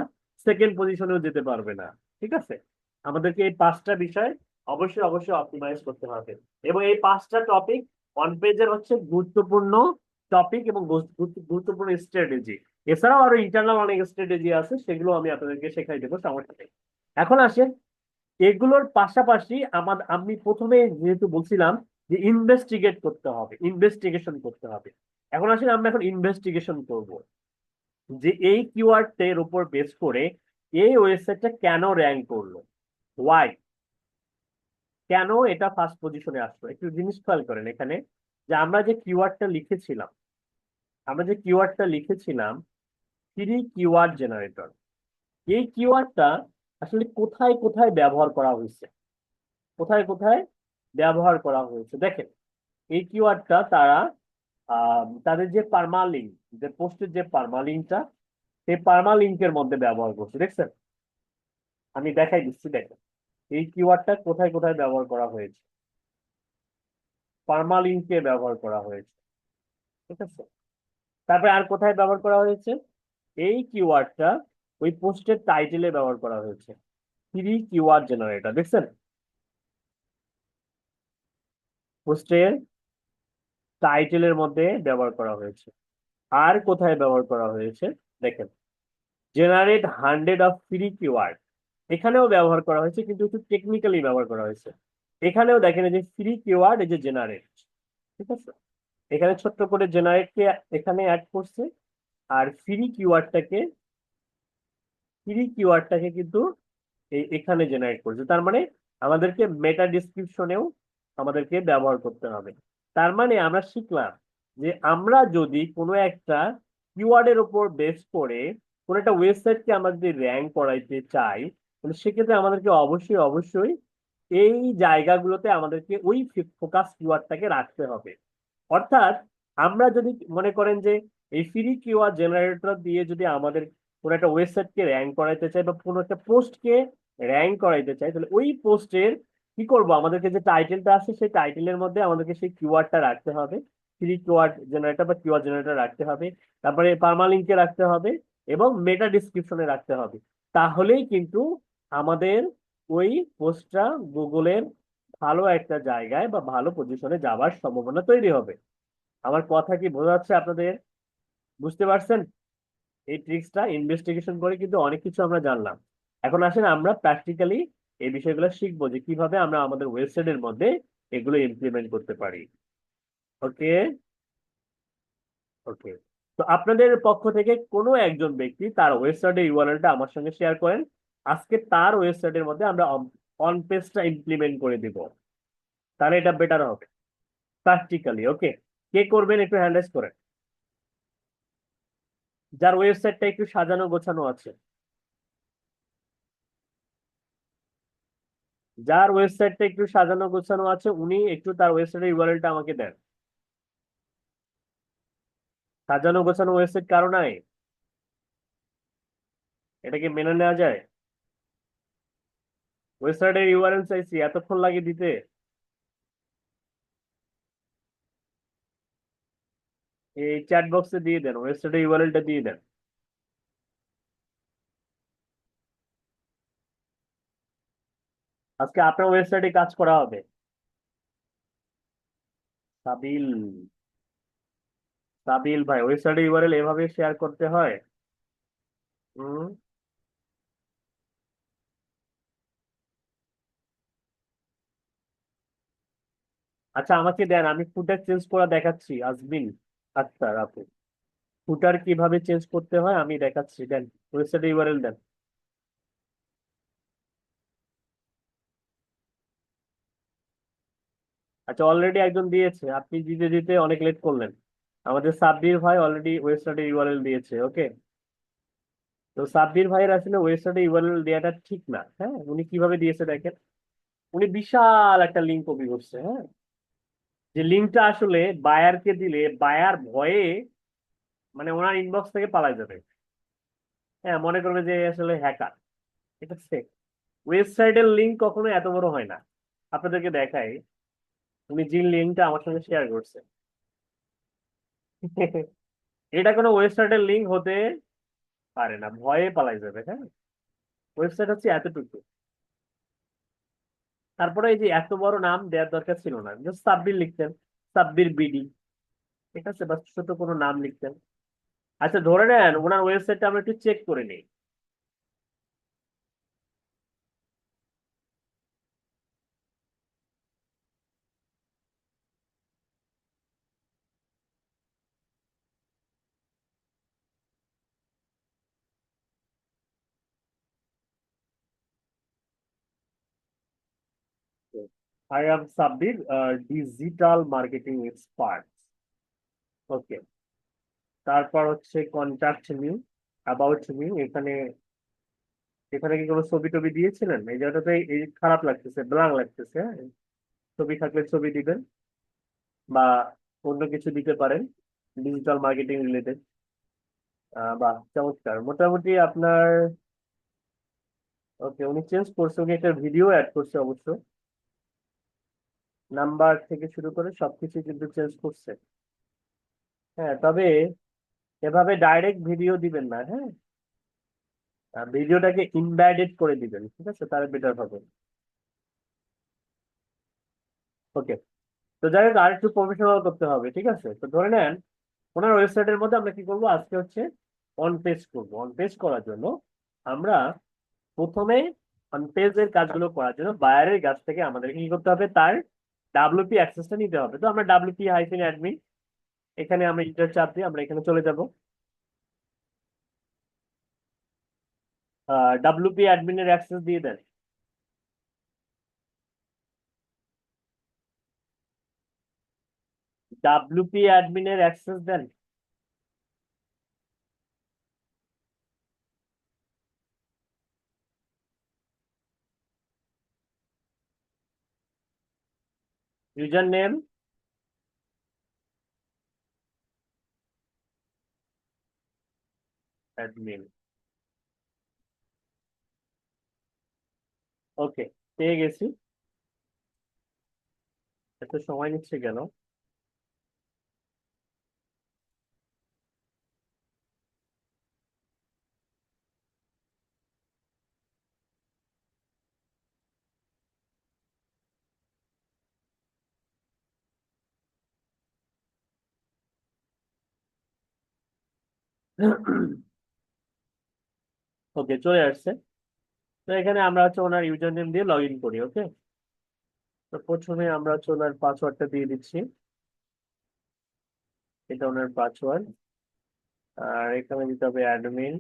সেকেন্ড পজিশনেও যেতে পারবে না। ঠিক আছে, আমাদেরকে এই 5টা বিষয় অবশ্যই অবশ্যই অপটিমাইজ করতে হবে। এবং এই 5টা টপিক অন পেজের হচ্ছে গুরুত্বপূর্ণ টপিক এবং গুরুত্বপূর্ণ স্ট্র্যাটেজি। এছাড়াও আরো ইন্টারনাল অনেক স্ট্র্যাটেজি আছে, সেগুলো আমি আপনাদেরকে শেখাই দেবো, সমস্যা নেই। এখন আসেন, এগুলোর পাশাপাশি আমি প্রথমে যেহেতু বলছিলাম যে ইনভেস্টিগেট করতে হবে, ইনভেস্টিগেশন করতে হবে। এখন আসলে আমরা এখন ইনভেস্টিগেশন করব যে এই কিওয়ার্ড এর উপর বেস করে এই ওয়েবসাইটটা কেন র্যাঙ্ক করলো, ওয়াই, কেন এটা ফার্স্ট পজিশনে আসলো। একটু জিনিস খেয়াল করেন এখানে, যে আমরা যে কিওয়ার্ডটা লিখেছিলাম ফ্রি কিওয়ার্ড জেনারেটর, এই কিওয়ার্ডটা আসলে কোথায় কোথায় ব্যবহার করা হয়েছে, কোথায় কোথায় ব্যবহার করা হয়েছে দেখেন। এই কিওয়ার্ডটা তারা তাদের যে পার্মালিঙ্ক, যে পোস্টের যে পার্মালিঙ্কটা, সেই পার্মালিঙ্কের মধ্যে ব্যবহার করছে, দেখছেন? আমি দেখাই দিচ্ছি, দেখেন এই কিওয়ার্ডটা কোথায় কোথায় ব্যবহার করা হয়েছে। পার্মালিঙ্কে ব্যবহার করা হয়েছে, ঠিক আছে। তারপরে আর কোথায় ব্যবহার করা হয়েছে, এই কিওয়ার্ডটা ওই পোস্টের টাইটেলে ব্যবহার করা হয়েছে, ফ্রি কিওয়ার্ড জেনারেটর, দেখছেন? পোস্টের টাইটেলের মধ্যে ব্যবহার করা হয়েছে। আর কোথায় ব্যবহার করা হয়েছে দেখেন, জেনারেট 100 অফ ফ্রি কিওয়ার্ড, এখানেও ব্যবহার করা হয়েছে কিন্তু একটু টেকনিক্যালি ব্যবহার করা হয়েছে। এখানেও দেখেন এই যে ফ্রি কিওয়ার্ড, এই যে জেনারেট, ঠিক আছে, এখানে ছোট্ট করে জেনারেটকে এখানে অ্যাড করছে, আর ফ্রি কিওয়ার্ডটাকে কিন্তু এখানে জেনারেট করছে। তার মানে আমাদেরকে মেটা ডিসক্রিপশনেও আমাদেরকে ব্যবহার করতে হবে। তার মানে আমরা শিখলাম যে আমরা যদি কোনো একটা কিওয়ার্ডের উপর বেস করে কোনো একটা ওয়েবসাইটকে আমরা যদি র্যাঙ্ক করাইতে চাই, তাহলে সেক্ষেত্রে আমাদেরকে অবশ্যই অবশ্যই এই জায়গাগুলোতে আমাদেরকে ওই ফোকাস কিওয়ার্ডটাকে রাখতে হবে। অর্থাৎ আমরা যদি মনে করেন যে এই ফ্রি কিওয়ার্ড জেনারেটর দিয়ে যদি আমাদের কোনো একটা ওয়েবসাইটকে র্যাঙ্ক করাইতে চাই বা কোনো একটা পোস্টকে র্যাঙ্ক করাইতে চাই, তাহলে ওই পোস্টের কি করব, আমাদেরকে যে টাইটেলটা আছে সেই টাইটেলের মধ্যে আমাদেরকে সেই কিওয়ার্ডটা রাখতে হবে, ফ্রি কিওয়ার্ড জেনারেটর বা কিওয়ার্ড জেনারেটর রাখতে হবে, তারপরে পার্মালিঙ্কে রাখতে হবে এবং মেটা ডিসক্রিপশনে রাখতে হবে। তাহলেই কিন্তু আমাদের ওই পোস্টটা গুগলের ভালো একটা জায়গায় বা ভালো পজিশনে যাওয়ার সম্ভাবনা তৈরি হবে। আমার কথা কি বোঝা যাচ্ছে আপনাদের? বুঝতে পারছেন? এই ট্রিক্সটা ইনভেস্টিগেশন করে কিন্তু অনেক কিছু আমরা জানলাম। এখন আসেন আমরা প্র্যাকটিক্যালি এই বিষয়গুলো শিখবো যে কিভাবে আমরা আমাদের ওয়েবসাইটের মধ্যে এগুলো ইমপ্লিমেন্ট করতে পারি। ওকে, ওকে। তো আপনাদের পক্ষ থেকে কোনো একজন ব্যক্তি তার ওয়েবসাইটের ইউআরএলটা আমার সঙ্গে শেয়ার করেন, আজকে তার ওয়েবসাইটের মধ্যে আমরা অন পেজটা ইমপ্লিমেন্ট করে দিব, তাহলে এটা বেটার হবে প্র্যাকটিক্যালি। ওকে, কে করবেন একটু হ্যান্ড রাইজ করেন, যার ওয়েবসাইটটা একটু সাজানো গোছানো আছে। যার ওয়েবসাইটটা একটু সাজানো গোছানো আছে উনি একটু তার ওয়েবসাইটের ইউআরএলটা আমাকে দেন। সাজানো গোছানো ওয়েবসাইট কারো নাই? এটা কি মেনে নেওয়া যায়? ওয়েবসাইটের ইউআরএল চাইছি, এতক্ষণ লাগে দিতে? এই চ্যাট বক্সে দিয়ে দেন, ওয়েবসাইটের ইউআরএলটা দিয়ে দেন। আজকে আপনার ওয়েবসাইটে কাজ করা হবে। সাবিল, সাবিল ভাই, ওয়েবসাইটের ইউআরএল এভাবে শেয়ার করতে হয়? হুম। আচ্ছা আমাকে দেন, আমি ফুটার চেঞ্জ করা দেখাচ্ছি। আজমিন আক্তার আপু, ফুটার কিভাবে চেঞ্জ করতে হয় আমি দেখাচ্ছি, দেন ওয়েবসাইটের ইউআরএল দেন। আচ্ছা অলরেডি একজন দিয়েছে, আপনি দিতে দিতে অনেক লেট করলেন। আমাদের সাব্বির ভাই অলরেডি ওয়েবসাইটের ইউআরএল দিয়েছে। ওকে, তো সাব্বির ভাইয়ের আসলে ওয়েবসাইটে ইউআরএল দেওয়াটা ঠিক না। হ্যাঁ, উনি কিভাবে দিয়েছে দেখেন, উনি বিশাল একটা লিঙ্ক কপি করছে। হ্যাঁ, যে লিঙ্কটা আসলে বায়ারকে দিলে বায়ার ভয়ে মানে ওনার ইনবক্স থেকে পালাই যাবে। হ্যাঁ, মনে করবে যে আসলে হ্যাকার। ঠিক আছে, ওয়েবসাইটের লিঙ্ক কখনো এত বড় হয় না। আপনাদেরকে দেখাই, উনি যে লিঙ্কটা আমার সঙ্গে শেয়ার করছে এটা কোনো ওয়েবসাইটের লিঙ্ক হতে পারে না, ভয়ে পালাই যাবে। হ্যাঁ, ওয়েবসাইট হচ্ছে এতটুকু। তারপরে এই যে এত বড় নাম দেওয়ার দরকার ছিল না, জাস্ট সাব্বির লিখতেন, সাব্বির বিডি, ঠিক আছে, বা ছোট কোনো নাম লিখতেন। আচ্ছা ধরে নেন ওনার ওয়েবসাইটটা আমরা একটু চেক করে নিই। I am Sabbir, digital marketing expert. Okay, তারপর হচ্ছে কন্ট্যাক্ট মি, অ্যাবাউট মি। এখানে এখানে কি কোনো ছবি টবি দিয়েছিলেন? এই জায়গাটাতে এই খারাপ লাগতেছে, ব্ল্যাঙ্ক লাগতেছে, হ্যাঁ? ছবি থাকলে ছবি দিবেন, বা অন্য কিছু দিতে পারেন ডিজিটাল মার্কেটিং রিলেটেড। বা চমৎকার, মোটামুটি আপনার। ওকে, উনি চেঞ্জ করছে, উনি একটা ভিডিও অ্যাড করছে অবশ্য, নাম্বার থেকে শুরু করে সবকিছু কিন্তু চেঞ্জ করছে। হ্যাঁ, তবে এভাবে ডাইরেক্ট ভিডিও দিবেন না, হ্যাঁ? ভিডিওটাকে ইমবেডেড করে দিবেন, ঠিক আছে, তাহলে বেটার হবে। ওকে, তো যাই হোক, আর একটু প্রফেশনাল করতে হবে, ঠিক আছে। তো ধরে নেন ওনার ওয়েবসাইটের মধ্যে আমরা কি করবো আজকে হচ্ছে অন পেজ করবো। অন পেজ করার জন্য আমরা প্রথমে অন পেজের কাজগুলো করার জন্য বায়ারের কাছ থেকে আমাদের কি করতে হবে, তার ডাব্লিউপি অ্যাক্সেসটা নিতে হবে। তো আমরা ডাব্লিউপি হাইফেন অ্যাডমিন, এখানে আমরা ইন্টার চাপ দিয়ে আমরা এখানে চলে যাব। ডাব্লিউপি অ্যাডমিনের অ্যাক্সেস দিয়ে দেন। ডাব্লিউপি অ্যাডমিনের অ্যাক্সেস দেন। User name, admin. ওকে, পেয়ে গেছি। এত সময় নিচ্ছে কেন? ওকে, চলে আসছে। তো এখানে আমরা হচ্ছে ওনার ইউজার নেম দিয়ে লগ ইন করি। ওকে, তো প্রথমে আমরা হচ্ছে ওনার পাসওয়ার্ডটা দিয়ে দিচ্ছি। এটা ওনার পাসওয়ার্ড। আর এখানে দিতে হবে অ্যাডমিন,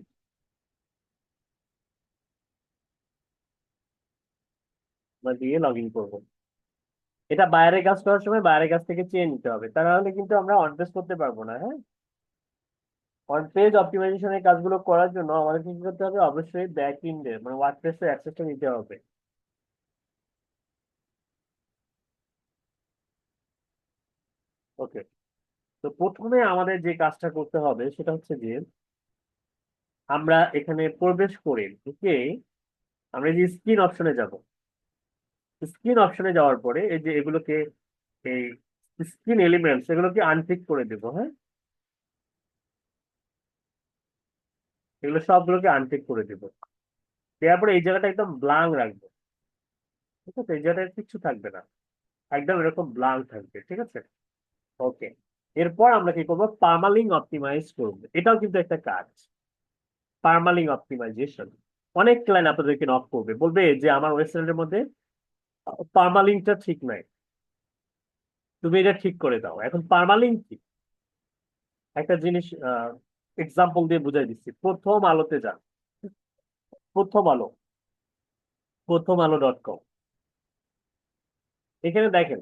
বা দিয়ে লগ ইন করবো। এটা বাইরের কাজ করার সময় বাইরের কাছ থেকে চেয়ে নিতে হবে, তা নাহলে কিন্তু আমরা অন পেজ করতে পারবো না, হ্যাঁ? অন পেজ অপটিমাইজেশনের কাজগুলো করার জন্য আমাদের কি করতে হবে, অবশ্যই ব্যাক এন্ডের মানে ওয়ার্ডপ্রেসের অ্যাক্সেসটা নিতে হবে। ওকে, তো প্রথমে আমাদের যে কাজটা করতে হবে সেটা হচ্ছে যে আমরা এখানে প্রবেশ করে ঢুকে আমরা এই যে স্ক্রিন অপশনে যাব। স্ক্রিন অপশনে যাওয়ার পরে এই যে এগুলোকে, এই স্ক্রিন এলিমেন্টস এগুলোকে আনটিক করে দেবো, হ্যাঁ? এগুলো সবগুলোকে আনটিক করে দেবো। দেওয়ার পরে এই জায়গাটা একদম ব্লাঙ্ক রাখবো, ঠিক আছে? এই জায়গাটা কিছু থাকবে না, একদম এরকম ব্লাঙ্ক থাকবে, ঠিক আছে। ওকে, এরপর আমরা কি করবো, পার্মালিঙ্ক অপটিমাইজ করবো। এটাও কিন্তু একটা কাজ, পার্মালিঙ্ক অপটিমাইজেশন। অনেক ক্লায়েন্ট আপনাদেরকে নক করবে, বলবে যে আমার ওয়েবসাইটের মধ্যে পার্মালিঙ্কটা ঠিক নাই, তুমি এটা ঠিক করে দাও। এখন পার্মালিঙ্ক কি, একটা জিনিস এক্সাম্পল দিয়ে বুঝাই দিচ্ছি। প্রথম আলোতে যান, প্রথম আলো, প্রথম আলো ডট কম। এখানে দেখেন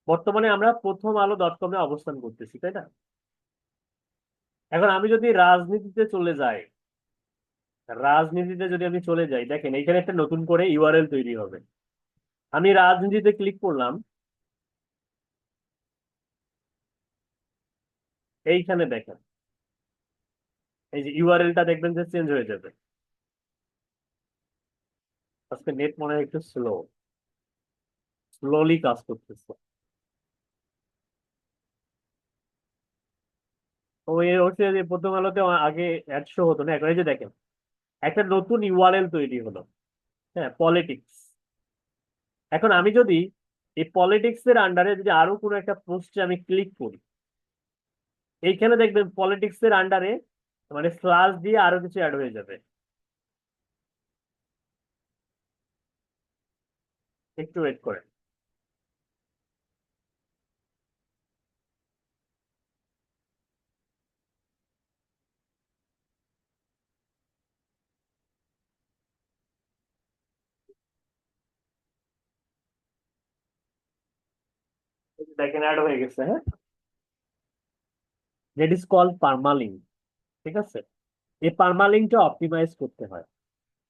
বর্তমানে আমরা প্রথম আলো ডট কমে অবস্থান করতেছি, তাই না? এখন আমি যদি রাজনীতিতে চলে যাই, রাজনীতিতে যদি আমি চলে যাই, দেখেন এখানে একটা নতুন করে ইউআরএল তৈরি হবে। আমি রাজনীতিতে ক্লিক করলাম, এইখানে দেখেন এই যে ইউআরএলটা দেখবেন যে চেঞ্জ হয়ে যাবে। আজকে নেট মনে হয় একটু স্লোলি কাজ করতেছে। ওই হচ্ছে যে প্রথম আলোতে আগে অ্যাড শো হতো না, এখন এই যে দেখেন একটা নতুন ইউআরএল তৈরি হলো, হ্যাঁ, পলিটিক্স। এখন আমি যদি এই পলিটিক্স এর আন্ডারে যদি আরো কোনো একটা পোস্টে আমি ক্লিক করি, এইখানে দেখবেন পলিটিক্স এর আন্ডারে মানে স্ল্যাশ দিয়ে আরো কিছু অ্যাড হয়ে যাবে। একটু ওয়েট করেন। দেখেন অ্যাড হয়ে গেছে, হ্যাঁ, দ্যাট ইজ কল্ড পার্মালিঙ্ক। ঠিক আছে, এই পার্মালিঙ্কটা অপটিমাইজ করতে হয়।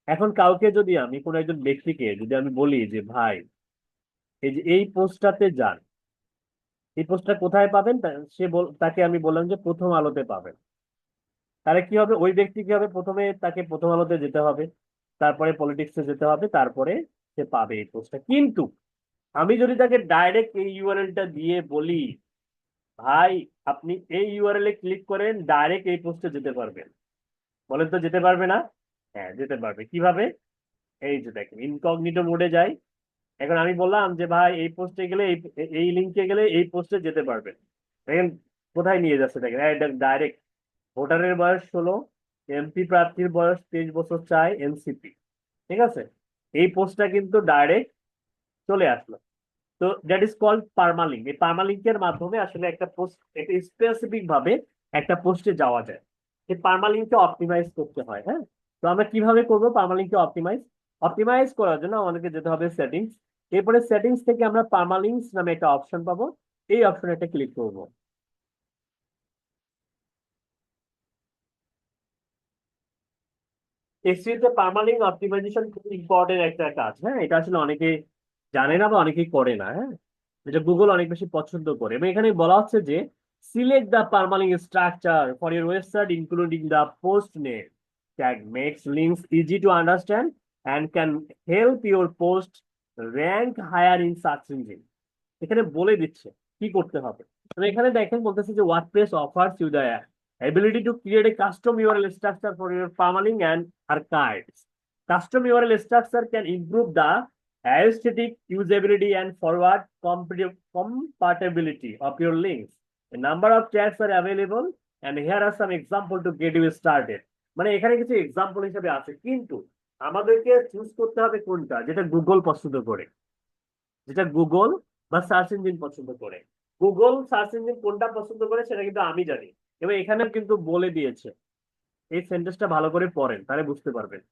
এখন কাউকে যদি আমি, কোনো একজন ব্যক্তিকে যদি আমি বলি যে ভাই এই যে এই পোস্টটাতে যান, এই পোস্টটা কোথায় পাবেন, তাকে আমি বললাম যে প্রথম আলোতে পাবেন। তাহলে কি হবে, ওই ব্যক্তি কি হবে, প্রথমে তাকে প্রথম আলোতে যেতে হবে, তারপরে পলিটিক্সে যেতে হবে, তারপরে সে পাবে এই পোস্টটা। কিন্তু আমি যদি তাকে ডাইরেক্ট এই ইউআরএলটা দিয়ে বলি ভাই আপনি এই ইউআরএল এ ক্লিক করেন, ডাইরেক্ট এই পোস্টে যেতে পারবেন, বলেন তো যেতে পারবে না? হ্যাঁ যেতে পারবে। কিভাবে? এই যে দেখেন ইনকগনিটো মোডে যাই। এখন আমি বললাম যে ভাই এই পোস্টে গেলে, এই লিঙ্কে গেলে এই পোস্টে যেতে পারবেন। দেখেন কোথায় নিয়ে যাচ্ছে, দেখেন ডাইরেক্ট। ভোটারের বয়স 16, এমপি প্রার্থীর বয়স 23 বছর চায় এনসিপি। ঠিক আছে, এই পোস্টটা কিন্তু ডাইরেক্ট চলে আসলো। তো দ্যাট ইজ কল্ড পার্মালিঙ্ক। এই পার্মালিঙ্কের মাধ্যমে আসলে একটা পোস্ট, একটা স্পেসিফিক ভাবে একটা পোস্টে যাওয়া যায়। এই পার্মালিঙ্ককে অপটিমাইজ করতে হয়, হ্যাঁ। তো আমরা কিভাবে করবো পার্মালিঙ্ককে অপটিমাইজ? অপটিমাইজ করার জন্য আমাদেরকে যেতে হবে সেটিংস। এরপরে সেটিংস থেকে আমরা পার্মালিঙ্কস নামে একটা অপশন পাবো, এই অপশনে একটা ক্লিক করব। এসইওতে পার্মালিঙ্ক অপটিমাইজেশন খুব ইম্পর্টেন্ট একটা কাজ, হ্যাঁ। এটা আসলে অনেকে জানে না বা অনেকেই করে না, হ্যাঁ। এটা গুগল অনেক বেশি পছন্দ করে, এবং এখানে বলা হচ্ছে যে select the permalink structure for your website including the post name tag makes links easy to understand and can help your post rank higher in search engine. এখানে বলে দিচ্ছে কি করতে হবে। তো এখানে দেখেন বলতেছে যে WordPress offers you the ability to create a custom URL structure for your permalink and archives. Custom URL structure can improve the aesthetic, usability, and forward compatibility of your links. A number of tags are available, and here are some example to get you started. মানে এখানে কিছু এক্সাম্পল হিসেবে আছে, কিন্তু আমাদেরকে চুজ করতে হবে কোনটা, যেটা গুগল পছন্দ করে, যেটা গুগল বা সার্চ ইঞ্জিন পছন্দ করে। গুগল সার্চ ইঞ্জিন কোনটা পছন্দ করে সেটা কিন্তু আমি জানি, এবং এখানে কিন্তু বলে দিয়েছে। এই সেন্টেন্সটা ভালো করে পড়েন তাহলে বুঝতে পারবেন।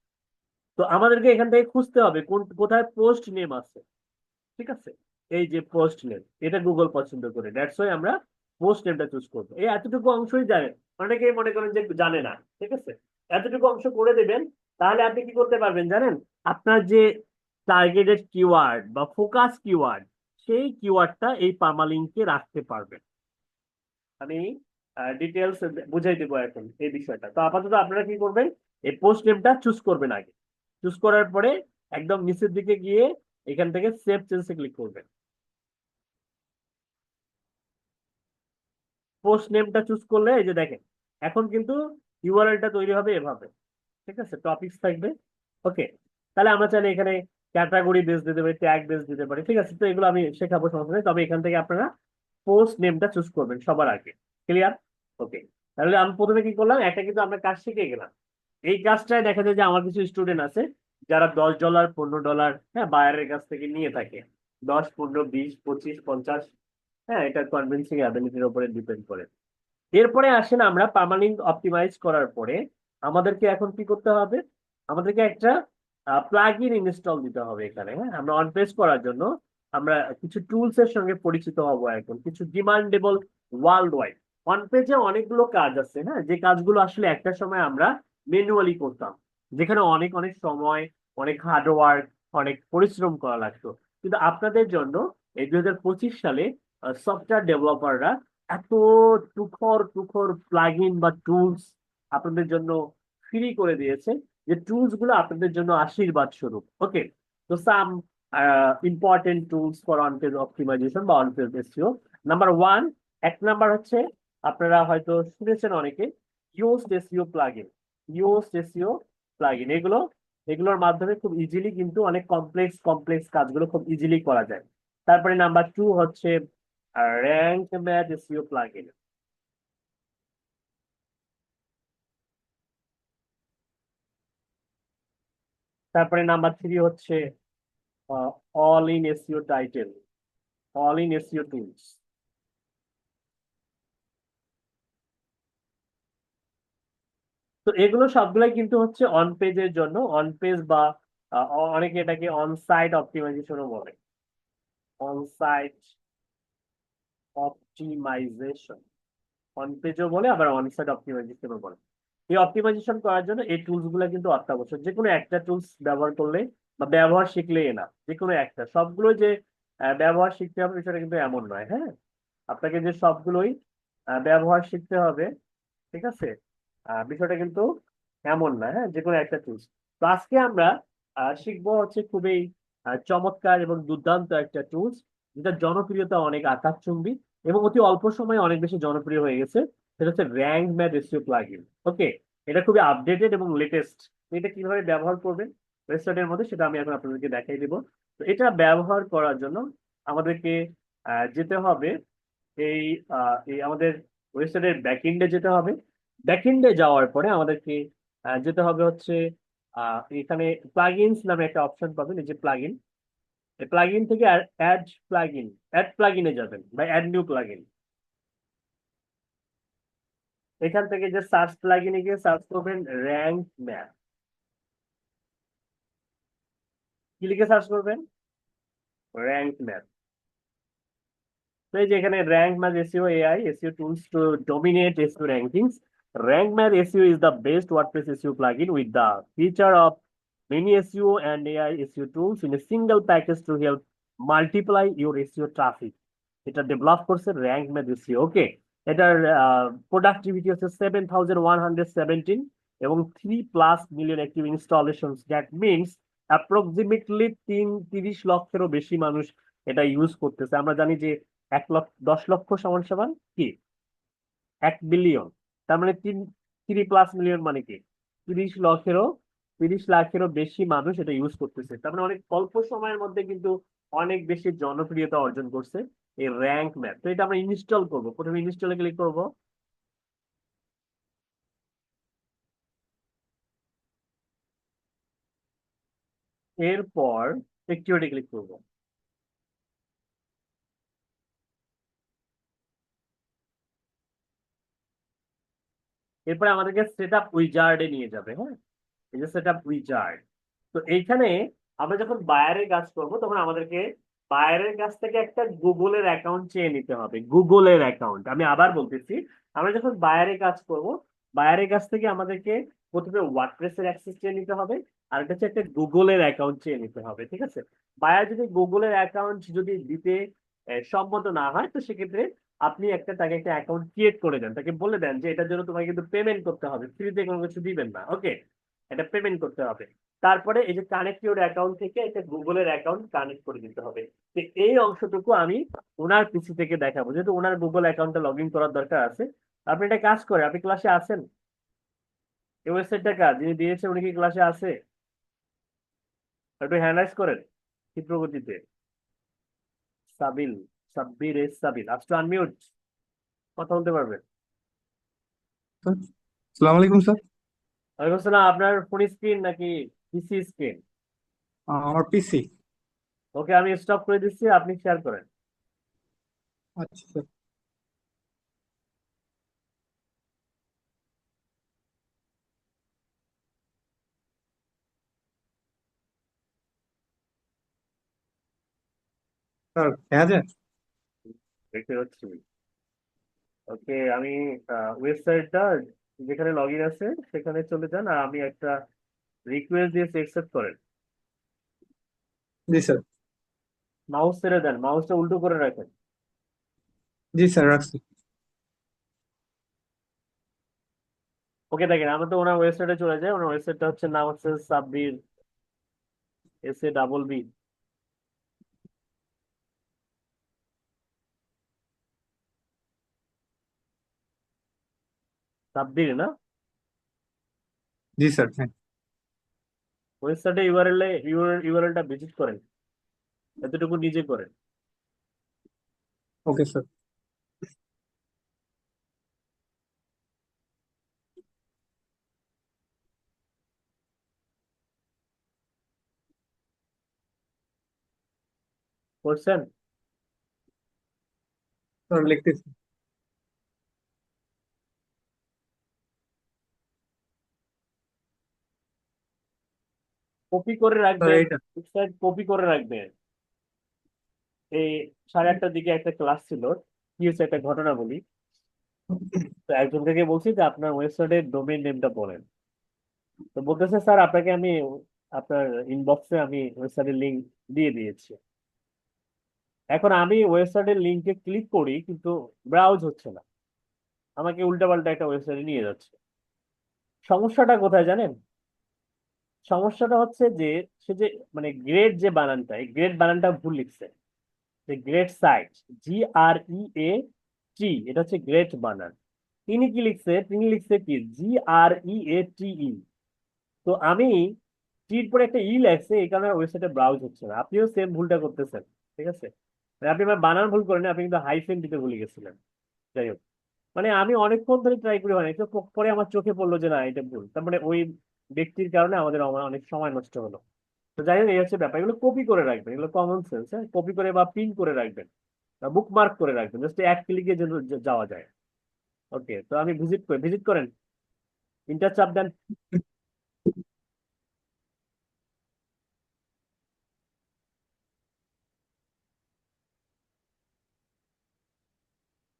তো আমাদেরকে এখান থেকে খুঁজতে হবে কোন, কোথায় পোস্ট নেম আছে। ঠিক আছে, এই যে পোস্ট নেম, এটা গুগল পছন্দ করে, দ্যাটস ওয়াই আমরা পোস্ট নেমটা চুজ করবো। এই এতটুকু অংশই জানেন, অনেকেই মনে করেন যে জানে না। ঠিক আছে, এতটুকু অংশ করে দেবেন, তাহলে আপনি কি করতে পারবেন জানেন, আপনার যে টার্গেটেড কিওয়ার্ড বা ফোকাস কিওয়ার্ড, সেই কিওয়ার্ডটা এই পার্মালিঙ্কে রাখতে পারবেন। আমি ডিটেলস বুঝাই দেবো এখন এই বিষয়টা। তো আপাতত আপনারা কি করবেন, এই পোস্ট নেমটা চুজ করবেন আগে। চুজ করার পরে একদম নিচের দিকে গিয়ে এখান থেকে সেভ চেঞ্জে ক্লিক করবেন। পোস্ট নেমটা চুজ করলে এই যে দেখেন এখন কিন্তু ইউআরএলটা তৈরি হবে এভাবে। ঠিক আছে, টপিকস থাকবে। ওকে, তাহলে আমরা চাইলে এখানে ক্যাটাগরি বেস দিতে পারি, ট্যাগ বেস দিতে পারি। ঠিক আছে, তো এগুলো আমি শেখাবো, সমস্যা নেই। তবে এখান থেকে আপনারা পোস্ট নেমটা চুজ করবেন সবার আগে। ক্লিয়ার? ওকে, তাহলে আমি প্রথমে কি করলাম, একটা কিন্তু আমরা কাজ শিখে গেলাম। এই কাজটায় দেখা যায় যে আমার কিছু স্টুডেন্ট আছে যারা $10, $15, হ্যাঁ, বায়ারের কাছ থেকে নিয়ে থাকে। 10, 15, 20, 25, 50, হ্যাঁ, এটা কনভিন্সিং অ্যাবিলিটির উপরে ডিপেন্ড করে। এরপরে আসেন আমরা পার্মালিঙ্ক অপটিমাইজ করার পরে আমাদেরকে এখন কি করতে হবে, আমাদেরকে একটা প্লাগ ইন ইনস্টল দিতে হবে এখানে, হ্যাঁ। আমরা অন পেজ করার জন্য আমরা কিছু টুলস এর সঙ্গে পরিচিত হব এখন, কিছু ডিমান্ডেবল ওয়ার্ল্ড ওয়াইড। অন পেজে অনেকগুলো কাজ আছে, হ্যাঁ, যে কাজগুলো আসলে একটা সময় আমরা ম্যানুয়ালি করতাম, যেখানে অনেক অনেক সময়, অনেক হার্ডওয়ার্ক, অনেক পরিশ্রম করা লাগতো। কিন্তু আপনাদের জন্য এই 2025 সালে সফটওয়্যার ডেভেলপাররা এত তুখর তুখর প্লাগইন বা টুলস আপনাদের জন্য ফ্রি করে দিয়েছে, যে টুলস গুলো আপনাদের জন্য আশীর্বাদ স্বরূপ। ওকে, তো some important tools for on page optimisation বা on page SEO. Number one, এক নাম্বার হচ্ছে, আপনারা হয়তো শুনেছেন অনেকে, Yoast SEO plugin. Yoast SEO plugin, এগুলোর মাধ্যমে খুব ইজিলি কিন্তু অনেক কমপ্লেক্স কমপ্লেক্স কাজগুলো খুব ইজিলি করা যায়। তারপরে নাম্বার টু হচ্ছে র্যাঙ্ক ম্যাথ এসইও প্লাগইন। তারপরে নাম্বার থ্রি হচ্ছে all in SEO title, all in SEO tools. তো এগুলো সবগুলাই কিন্তু হচ্ছে অন পেজের জন্য, অন পেজ বা অনেকে এটাকে অন সাইট অপটিমাইজেশনও বলে, অন সাইট অপটিমাইজেশন, অন পেজও বলে আবার অন সাইট অপটিমাইজেশনও বলে। এই অপটিমাইজেশন করার জন্য এই টুলস গুলো কিন্তু অত্যাবশ্যক। যে কোনো একটা টুলস ব্যবহার করলে বা ব্যবহার শিখলেই না, যে কোনো একটা, সবগুলো যে ব্যবহার শিখতে হবে বিষয়টা কিন্তু এমন নয়। হ্যাঁ, আপনাকে যে সবগুলোই ব্যবহার শিখতে হবে, ঠিক আছে, বিষয়টা কিন্তু এমন না। হ্যাঁ, যে কোনো একটা টুলস। তো আজকে আমরা শিখবো হচ্ছে খুবই চমৎকার এবং দুর্দান্ত একটা টুলস, যেটা জনপ্রিয়তা অনেক আকাশচুম্বী এবং অতি অল্প সময়ে অনেক বেশি জনপ্রিয় হয়ে গেছে। সেটা হচ্ছে র্যাঙ্ক ম্যাথ এসইও প্লাগইন। ওকে, এটা খুবই আপডেটেড এবং লেটেস্ট। এটা কিভাবে ব্যবহার করবেন ওয়েবসাইটের মধ্যে, সেটা আমি এখন আপনাদেরকে দেখাই দিব। তো এটা ব্যবহার করার জন্য আমাদেরকে যেতে হবে এই এই আমাদের ওয়েবসাইটের ব্যাকএন্ডে যেতে হবে। ব্যাকএন্ডে যাওয়ার পরে আমাদেরকে যেতে হবে হচ্ছে এখানে প্লাগইনস নামে একটা অপশন পাবেন, এই যে প্লাগইন। এই প্লাগইন থেকে অ্যাড প্লাগইনে যাবেন বা অ্যাড নিউ প্লাগইন। এখান থেকে যে সার্চ প্লাগইনে গিয়ে সার্চ করবেন র্যাঙ্ক ম্যাথ। কি লিখে সার্চ করবেন? Rank math. তো এই যে এখানে rank math SEO AI SEO tools to dominate SEO rankings. Rank math SEO is the best WordPress SEO plugin with the feature of many SEO and AI SEO tools in a single package to help multiply your SEO traffic. এটা ডেভেলপ করছে র্যাঙ্ক ম্যাথ এসইও। ওকে, এটার প্রোডাক্টিভিটি হচ্ছে 7,117 এবং 3+ million active installation. That means approximately 30 লক্ষেরও বেশি মানুষ এটা ইউজ করতেছে। আমরা জানি যে 1 লক্ষ 10 লক্ষ সমান সমান কি 1 বিলিয়ন। তার মানে 3+ মিলিয়ন মানে কি 30 লক্ষেরও 30 লাখেরও বেশি মানুষ এটা ইউজ করতেছে। তার মানে অনেক অল্প সময়ের মধ্যে কিন্তু অনেক বেশি জনপ্রিয়তা অর্জন করছে এই র্যাঙ্ক ম্যাপ। তো এটা আমরা ইনস্টল করব, প্রথমে ইনস্টলে ক্লিক করব। এরপর সিকিউরিটি ক্লিক করব। এরপরে আমাদেরকে সেট আপ উইজার্ডে নিয়ে যাবে। হ্যাঁ, এই যে সেট আপ উইজার্ড। তো এইখানে আমরা যখন বায়ারের কাজ করব তখন আমাদেরকে বায়ারের কাছ থেকে একটা গুগলের অ্যাকাউন্ট চেয়ে নিতে হবে। গুগলের অ্যাকাউন্ট, আমি আবার বলতেছি, আমরা যখন বায়ারে কাজ করব বায়ারের কাছ থেকে আমাদেরকে প্রথমে ওয়ার্ডপ্রেসের অ্যাক্সেস চেয়ে নিতে হবে, আর এটা হচ্ছে একটা গুগলের অ্যাকাউন্ট চেয়ে নিতে হবে। ঠিক আছে, বায়ার যদি গুগলের অ্যাকাউন্ট যদি দিতে সম্মত না হয়, তো সেক্ষেত্রে আপনি তাকে একটা অ্যাকাউন্ট ক্রিয়েট করে দেন, তাকে বলে দেন যে এটার জন্য তোমাকে কিন্তু পেমেন্ট করতে হবে, ফ্রিতে কোনো কিছু দিবেন না। ওকে, এটা পেমেন্ট করতে হবে। তারপরে এই যে কানেক্ট ইউর অ্যাকাউন্ট থেকে একটা গুগলের অ্যাকাউন্ট কানেক্ট করে দিতে হবে। তো এই অংশটুকু আমি ওনার পিসি থেকে দেখাবো, যেহেতু ওনার গুগল অ্যাকাউন্টে লগ ইন করার দরকার আছে। আপনি এটা কাজ করে, আপনি ক্লাসে আছেন? এই ওয়েবসাইটটা কাজ যিনি দিয়েছে উনি কি ক্লাসে আছে? একটু হ্যান্ড রাইজ করেন ক্ষিপ্র গতিতে। সাবিল, সাব্বির এস সাবিল, আজটু আনমিউট, কথা বলতে পারবেন? স্যার, আসসালামু আলাইকুম স্যার। ওয়ালাইকুম আসসালাম। আপনার ফোন স্ক্রিন নাকি পিসি স্ক্রিন? আমার পিসি। ওকে, আমি স্টপ করে দিচ্ছি, আপনি শেয়ার করেন। আচ্ছা স্যার। স্যার দেখা যায়? দেখতে পাচ্ছি। ওকে, আমি ওয়েবসাইটটা যেখানে লগ ইন আছে সেখানে চলে যান, আর আমি একটা রিকোয়েস্ট দিয়েছি, অ্যাকসেপ্ট করেন। জি স্যার। মাউস ছেড়ে দেন, মাউসটা উল্টো করে রাখেন। জি স্যার, রাখছি। ওকে, দেখেন আমরা তো ওনার ওয়েবসাইটে চলে যাই। ওনার ওয়েবসাইটটা হচ্ছে, নাম হচ্ছে সাব্বির, SABB, সাব্বির না? জি স্যার, হ্যাঁ। ওয়েবসাইটে ইউআরএলটা ভিজিট করেন, এতটুকু নিজে করেন। Okay sir. করছেন? স্যার লিখতেছি। কপি করে স্যার রাখবেন, এইটা। ওয়েবসাইট কপি করে রাখবেন। এই 8:30টার দিকে একটা ক্লাস ছিল, কি হচ্ছে একটা ঘটনা বলি। তো একজনকে বলছি যে আপনার ওয়েবসাইটের ডোমেইন নেমটা বলেন। তো বলতেছে স্যার আপনাকে আমি আপনার ইনবক্সে আমি ওয়েবসাইটের লিংক দিয়ে দিয়েছি। এখন আমি ওয়েবসাইটের লিংকে ক্লিক করি কিন্তু ব্রাউজ হচ্ছে না, আমাকে উল্টাপাল্টা একটা ওয়েবসাইটে নিয়ে যাচ্ছে। সমস্যাটা কোথায় জানেন? সমস্যাটা হচ্ছে যে সে যে মানে গ্রেড যে বানানটা, এই গ্রেড বানানটা ভুল লিখছে। যে গ্রেট সাইট, GREAT, এটা হচ্ছে গ্রেট বানান। তিনি কি লিখছে, তিনি লিখছে কি GREATE। তো আমি টির পরে একটা ই লাগছে, এই কারণে ওয়েবসাইটে ব্রাউজ হচ্ছে না। আপনিও সেম ভুলটা করতেছেন, ঠিক আছে? মানে আপনি আমার বানান ভুল করেন, আপনি কিন্তু হাইফেন দিতে ভুলে গেছিলেন। যাই হোক, মানে আমি অনেকক্ষণ ধরে ট্রাই করি, অনেক তো পরে আমার চোখে পড়লো যে না এটা ভুল। তার মানে ওই ব্যক্তির কারণে আমাদের অনেক সময় নষ্ট হলো। তো যাই হোক, এই হচ্ছে ব্যাপার। এগুলো কপি করে রাখবেন, এগুলো কমন সেন্স, হ্যাঁ, কপি করে বা প্রিন্ট করে রাখবেন বা বুকমার্ক করে রাখবেন, জাস্ট এক ক্লিকে যেন যাওয়া যায়। ওকে, তো আমি ভিজিট করেন, ইন্টার চাপ দেন।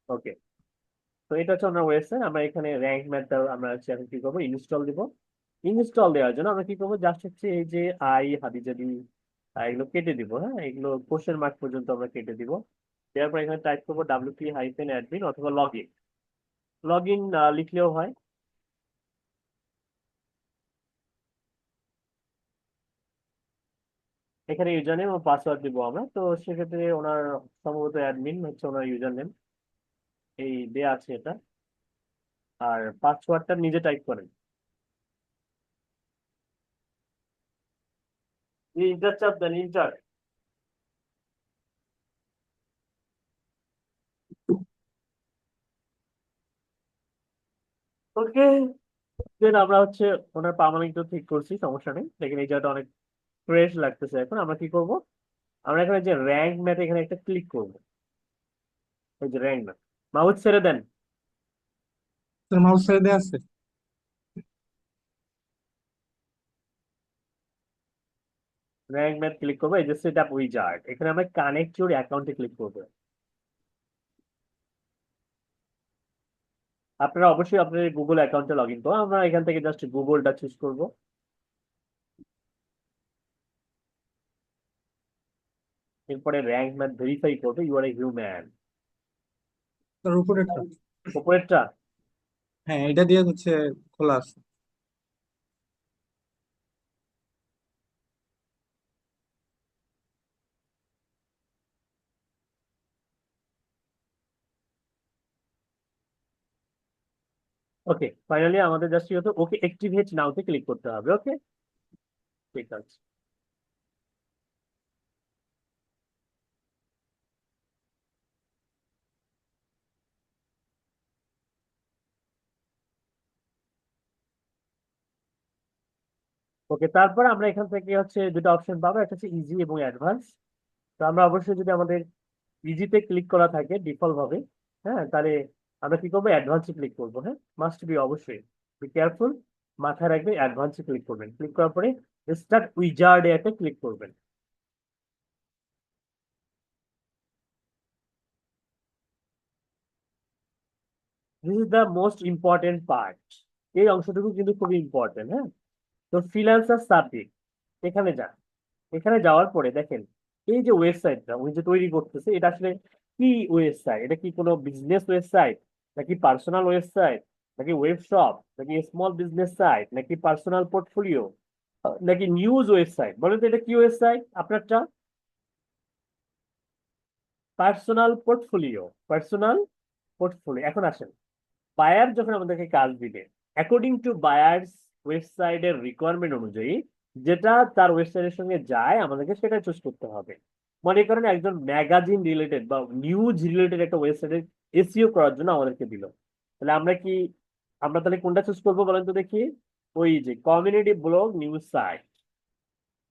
ওকে, তো এটা হচ্ছে আমরা ওয়েবসাইট। আমরা এখানে র্যাঙ্ক ম্যাথটা আমরা হচ্ছে এখন কি করবো, ইনস্টল দিব। ইনস্টল দেওয়ার জন্য আমরা কি করবো, জাস্ট হচ্ছে এই যে হাবিজাবি এগুলো কেটে দিব, হ্যাঁ, এগুলো কোশ্চেন মার্ক পর্যন্ত আমরা কেটে দিব। দেওয়ার পর এখানে টাইপ করবো WP-admin অথবা লগ ইন। লগ ইন লিখলেও হয়। এখানে ইউজার নেম ও পাসওয়ার্ড দিব আমরা। তো সেক্ষেত্রে ওনার সম্ভবত অ্যাডমিন হচ্ছে ওনার ইউজার নেম, এই দেয়া আছে এটা। আর পাসওয়ার্ডটা নিজে টাইপ করেন। ইন্টার চাপ দেন, ইন্টার। ওকে, দেন আমরা হচ্ছে ওনার পারমানেন্ট তো ঠিক করছি, সমস্যা নেই। দেখেন এই জায়গাটা অনেক ফ্রেশ লাগতেছে। এখন আমরা কি করব, আমরা এখানে যে র্যাঙ্ক ম্যাথ এখানে একটা ক্লিক করব। এই যে র্যাঙ্ক ম্যাথ, মাউস ছেড়ে দেন। স্যার মাউস ছেড়ে দেওয়া আছে। র্যাঙ্ক ম্যাথ ক্লিক করবো, এই যে সেট আপ উইজার্ড, এখানে আমরা কানেক্ট ইউর অ্যাকাউন্টে ক্লিক করবো। আপনারা অবশ্যই আপনার গুগল অ্যাকাউন্টে লগ ইন করুন। আমরা এখান থেকে জাস্ট গুগলটা চুজ করব। এরপরে র্যাঙ্ক ম্যাথ ভেরিফাই করবে, ইউ আর এ হিউম্যান। তার উপরেরটা। উপরেরটা। হ্যাঁ, এটা দিয়ে হচ্ছে খোলা আছে। ওকে, ফাইনালি আমাদের জাস্ট কি হতো, ওকে অ্যাক্টিভেট নাওতে ক্লিক করতে হবে। ওকে, ঠিক আছে। ওকে, তারপর আমরা এখান থেকে হচ্ছে দুটো অপশন পাবো, একটা হচ্ছে ইজি এবং অ্যাডভান্স। তো আমরা অবশ্যই যদি আমাদের ইজিতে ক্লিক করা থাকে ডিফল্ট ভাবে, হ্যাঁ, তাহলে আমরা কি করবো, অ্যাডভান্সে ক্লিক করবো। হ্যাঁ, মাস্ট বি, অবশ্যই বি কেয়ারফুল, মাথায় রাখবেন। অ্যাডভান্সে ক্লিক করবেন, ক্লিক করার পরে স্টার্ট উইজার্ড একটা ক্লিক করবেন। This is the most important part. এই অংশটুকু কিন্তু খুবই ইম্পর্টেন্ট, হ্যাঁ। তো ফ্রিল্যান্সার সাবজেক্ট, এখানে যান। এখানে যাওয়ার পরে দেখেন এই যে ওয়েবসাইটটা উনি যে তৈরি করতেছে, এটা আসলে কি ওয়েবসাইট? এটা কি কোনো বিজনেস ওয়েবসাইট, নাকি পার্সোনাল ওয়েবসাইট, নাকি ওয়েব শপ, নাকি স্মল বিজনেস সাইট, নাকি পার্সোনাল পোর্টফোলিও, নাকি নিউজ ওয়েবসাইট? বলেন তো এটা কি ওয়েবসাইট আপনারটা? Personal portfolio, personal portfolio. এখন আসেন, বায়ার যখন আমাদেরকে কাজ দিবে, অ্যাকর্ডিং টু বায়ার্স ওয়েবসাইটের রিকোয়ারমেন্ট অনুযায়ী, যেটা তার ওয়েবসাইটের সঙ্গে যায় আমাদেরকে সেটা চুজ করতে হবে। মনে করেন একজন ম্যাগাজিন রিলেটেড বা নিউজ রিলেটেড একটা ওয়েবসাইটের এসইও করার জন্য আমাদেরকে দিল, তাহলে আমরা তাহলে কোনটা চুজ করবো বলেন তো দেখি? ওই যে কমিউনিটি ব্লগ নিউজ সাইট।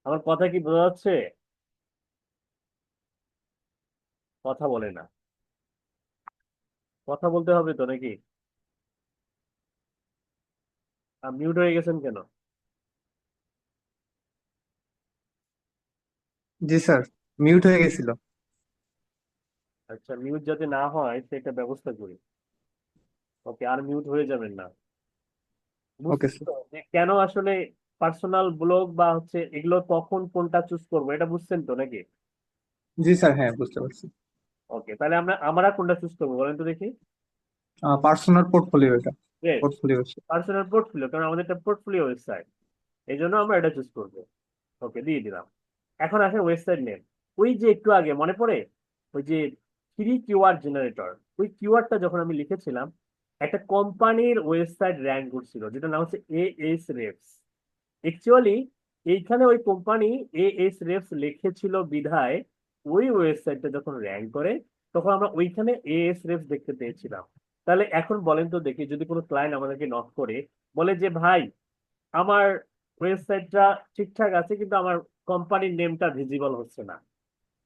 আমার কথা কি বোঝা যাচ্ছে? কথা বলে না, কথা বলতে হবে তো নাকি? মিউট হয়ে গেছেন কেন? জি স্যার, মিউট হয়ে গেছিল। আচ্ছা, মিউট যাতে না হয় সেটা ব্যবস্থা করি। ওকে, আর মিউট হয়ে যাবেন না। ওকে বুঝছেন স্যার। তো যে কেন আসলে পার্সোনাল ব্লগ বা হচ্ছে এগুলো কখন কোনটা চুজ করবো, এটা বুঝছেন তো নাকি? জি স্যার, হ্যাঁ বুঝতে পারছি। ওকে, তাহলে আমরা কোনটা চুজ করবো বলেন তো দেখি। পার্সোনাল পোর্টফোলিও, এটা পোর্টফোলিও। পার্সোনাল পোর্টফোলিও, কারণ আমাদের একটা পোর্টফোলিও ওয়েবসাইট, এই জন্য আমরা এটা চুজ করবো। ওকে, দিয়ে দিলাম। এখন আসে ওয়েবসাইট নেম। ওই যে একটু আগে মনে পড়ে, ওই যে ফ্রি কিওয়ার্ড জেনারেটর, ওই কিওয়ার্ডটা যখন আমি লিখেছিলাম, একটা কোম্পানির ওয়েবসাইট র্যাঙ্ক করছিল যেটা নাম হচ্ছে এএস রেফস। অ্যাকচুয়ালি এইখানে ওই কোম্পানি এএস রেফস লিখেছিল বিধায় ওই ওয়েবসাইটটা যখন র্যাঙ্ক করে তখন আমরা ওইখানে এএস রেফস দেখতে পেয়েছিলাম। তাহলে এখন বলেন তো দেখি, যদি কোনো ক্লায়েন্ট আমাদেরকে নক করে বলে যে ভাই আমার ওয়েবসাইটটা ঠিকঠাক আছে কিন্তু আমার কোম্পানির নেমটা ভিজিবল হচ্ছে না,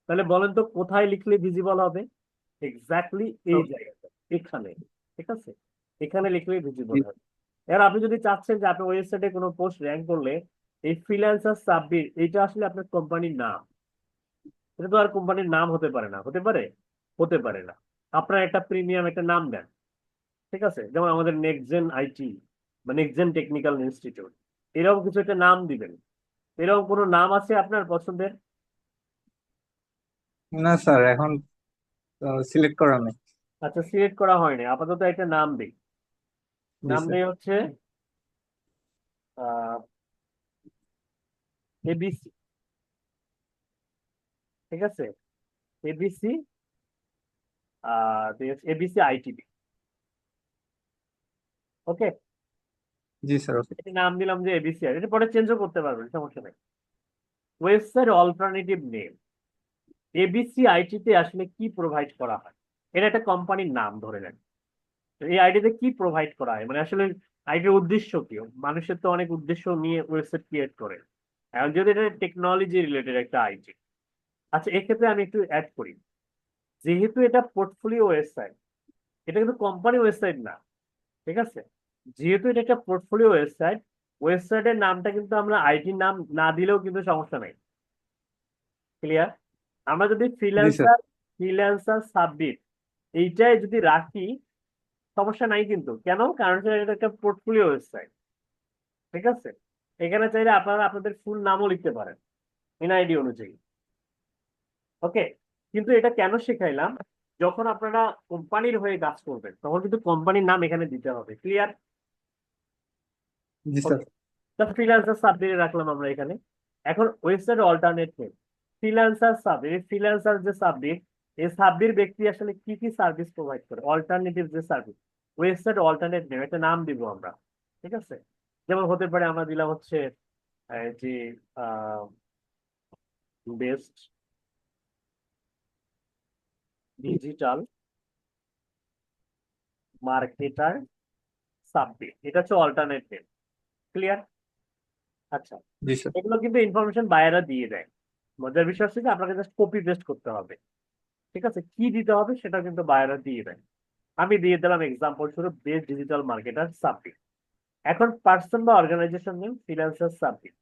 তাহলে বলেন তো কোথায় লিখলে ভিজিবল হবে? এক্স্যাক্টলি তো এই জায়গাটা, এখানে। ঠিক আছে, এখানে লিখলে ভিজিবল হবে। এবার আপনি যদি চাচ্ছেন যে আপনার ওয়েবসাইটে কোনো পোস্ট র্যাঙ্ক করলে এই ফ্রিল্যান্সার সাব্বির এইটা আসলে আপনার কোম্পানির নাম, এটা তো আর কোম্পানির নাম হতে পারে না, হতে পারে? হতে পারে না। আপনার একটা প্রিমিয়াম একটা নাম দেন, ঠিক আছে, যেমন আমাদের নেক্সট জেন আইটি বা নেক্সট জেন টেকনিক্যাল ইনস্টিটিউট, এরকম কিছু একটা নাম দিবেন। এরকম কোনো নাম আছে আপনার পছন্দের? না স্যার, এখন সিলেক্ট করা নেই। আচ্ছা, সিলেক্ট করা হয়নি, আপাতত একটা নাম দিই। জি নাম স্যার। দিই হচ্ছে আহ এবিসি। ঠিক আছে, এবিসি, এবিসি আইটিবি। ওকে, জি স্যার, ওকে। এটা নাম দিলাম যে এবিসি, আর এটা পরে চেঞ্জও করতে পারবেন, সমস্যা নেই। ওয়েবসাইট অল্টারনেটিভ নেম, এবিসি আইটিতে আসলে কি প্রোভাইড করা হয়? এটা একটা কোম্পানির নাম ধরে নেন। তো এই আইডিতে কি প্রোভাইড করা হয়, মানে আসলে আইডির উদ্দেশ্য কি? মানুষের তো অনেক উদ্দেশ্য নিয়ে ওয়েবসাইট ক্রিয়েট করে। এখন যদি এটা টেকনোলজি রিলেটেড একটা আইটি, আচ্ছা এক্ষেত্রে আমি একটু অ্যাড করি, যেহেতু এটা পোর্টফোলিও ওয়েবসাইট, এটা কিন্তু কোম্পানি ওয়েবসাইট না। ঠিক আছে, যেহেতু এটা একটা পোর্টফোলিও ওয়েবসাইট, ওয়েবসাইটের নামটা কিন্তু আমরা আইটির নাম না দিলেও কিন্তু সমস্যা নাই। ক্লিয়ার? আমরা যদি জি স্যার। ফ্রিল্যান্সার ফ্রিল্যান্সার সাবমিট এইটাই যদি রাখি, সমস্যা নাই কিন্তু। কেন? কারণ হচ্ছে এটা একটা পোর্টফোলিও ওয়েবসাইট। ঠিক আছে, এখানে চাইলে আপনারা আপনাদের ফুল নামও লিখতে পারেন এনআইডি অনুযায়ী। ওকে, কিন্তু এটা কেন শেখাইলাম, যখন আপনারা কোম্পানির হয়ে কাজ করবেন তখন কিন্তু কোম্পানির নাম এখানে দিতে হবে। ক্লিয়ার? জি স্যার। ওকে, তা ফ্রিল্যান্সার সাবজেক্টে রাখলাম আমরা এখানে। এখন website alternate name, freelancer subject, freelancer যে সাবজেক্ট, এই সাবজেক্ট ব্যক্তি আসলে কি কি সার্ভিস প্রোভাইড করে, অল্টারনেটিভ যে সার্ভিস, ওয়েবসাইট অল্টারনেট নেম একটা নাম দিব আমরা। ঠিক আছে, যেমন হতে পারে আমরা দিলাম হচ্ছে যে বেস্ট ডিজিটাল মার্কেটার সাবজেক্ট, এটা হচ্ছে অল্টারনেট নেম। ক্লিয়ার? আচ্ছা, জি স্যার। এগুলো কিন্তু ইনফরমেশন বায়াররা দিয়ে দেয়। মজার বিষয় হচ্ছে যে আপনাকে জাস্ট কপি পেস্ট করতে হবে। ঠিক আছে, কি দিতে হবে সেটা কিন্তু বায়াররা দিয়ে দেয়। আমি দিয়ে দিলাম এক্সাম্পল স্বরূপ বেস্ট ডিজিটাল মার্কেটার সাবজেক্ট। এখন পার্সন বা অর্গানাইজেশন নেম ফ্রিল্যান্সার সাবজেক্ট।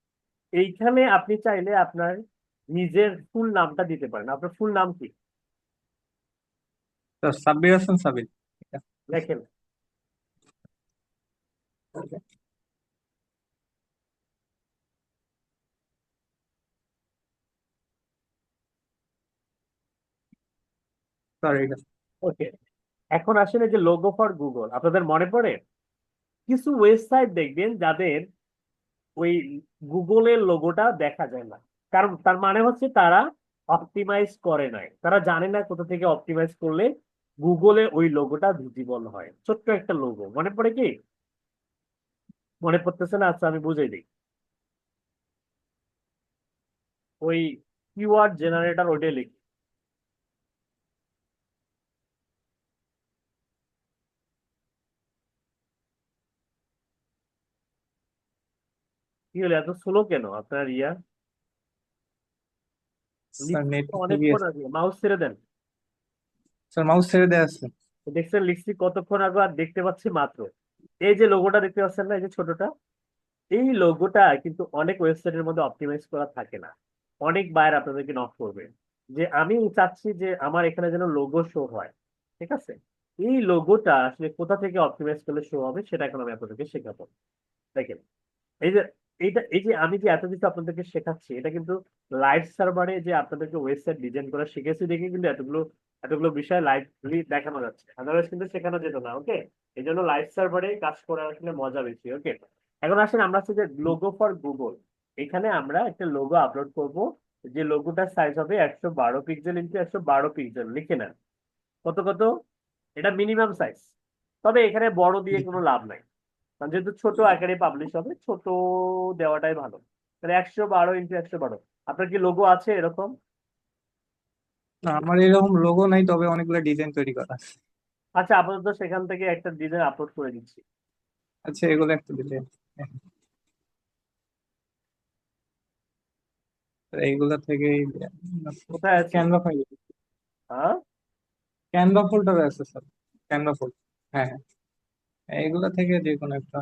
এইখানে আপনি চাইলে আপনার নিজের ফুল নামটা দিতে পারেন। আপনার ফুল নাম কি? স্যার সাব্বির হাসান সাবির। লেখেন। স্যার এটা। ওকে, এখন আসলে যে লোগো ফর গুগল আপনাদের মনে পড়ে, কিছু ওয়েবসাইট দেখবেন যাদের ওই গুগলের লোগোটা দেখা যায় না, কারণ তার মানে হচ্ছে তারা অপটিমাইজ করে নাই, তারা জানে না কোথা থেকে অপটিমাইজ করলে গুগলে ওই লোগোটা ভিজিবল হয়। ছোট্ট একটা লোগো মনে পড়ে কি? মনে পড়তেছে না? আচ্ছা আমি বুঝাই দিই। ওই কিওয়ার্ড জেনারেটর ওইটাই লিখি। কি হলো, এত স্লো কেন আপনার ইয়া? স্যার লিখছি নেট তো হেভি অনেকক্ষণ আছে। আগে, মাউস ছেড়ে দেন। স্যার মাউস ছেড়ে দেয়া আছে। দেখছেন লিখছি কতক্ষণ আগে, আর দেখতে পাচ্ছি মাত্র। এই যে লোগোটা দেখতে পাচ্ছেন না, এই যে ছোটটা, এই লোগোটা কিন্তু অনেক ওয়েবসাইটের মধ্যে অপটিমাইজ করা থাকে না। অনেক বায়ার আপনাদেরকে নক করবে, যে আমি চাচ্ছি যে আমার এখানে যেন লোগো শো হয়, ঠিক আছে? এই লোগোটা আসলে কোথা থেকে অপটিমাইজ করলে শো হবে সেটা এখন আমি আপনাদেরকে শেখাবো। দেখেন, এই যে এই যে আমি যে এত কিছু আপনাদেরকে শেখাচ্ছি, এটা কিন্তু লাইভ সার্ভারে যে আপনাদেরকে ওয়েবসাইট ডিজাইন করা শিখেছি দেখে কিন্তু এতগুলো এতগুলো বিষয় লাইভলি দেখানো যাচ্ছে, আদারওয়াইজ কিন্তু শেখানো যেত না। ওকে, এই জন্য লাইভ সার্ভারে কাজ করার আসলে মজা বেশি। ওকে, এখন আসেন আমরা হচ্ছে যে লোগো ফর গুগল, এখানে আমরা একটা লোগো আপলোড করব। যে লোগোটার সাইজ হবে 112 পিক্সেল ইন্টু 112 পিক্সেল, লিখে নেন কত কত, এটা মিনিমাম সাইজ। তবে এখানে বড় দিয়ে জি কোনো লাভ নাই, কারণ যেহেতু ছোট আকারে পাবলিশ হবে, ছোট দেওয়াটাই ভালো। তাহলে 112 ইন্টু 112। আপনার কি লোগো আছে এরকম? না, আমার এরকম লোগো নাই, তবে অনেকগুলো ডিজাইন তৈরি করা আছে। আচ্ছা, আপাতত সেখান থেকে একটা ডিজাইন আপলোড করে দিচ্ছি। আচ্ছা, এগুলো একটা ডিজাইন, এইগুলা থেকেই কোথায় আছে? ক্যানভা ফাইল, হ্যাঁ, ক্যানভা ফোল্ডারে আছে স্যার, ক্যানভা ফোল্ডার। হ্যাঁ হ্যাঁ, এইগুলা থেকে যে কোনো একটা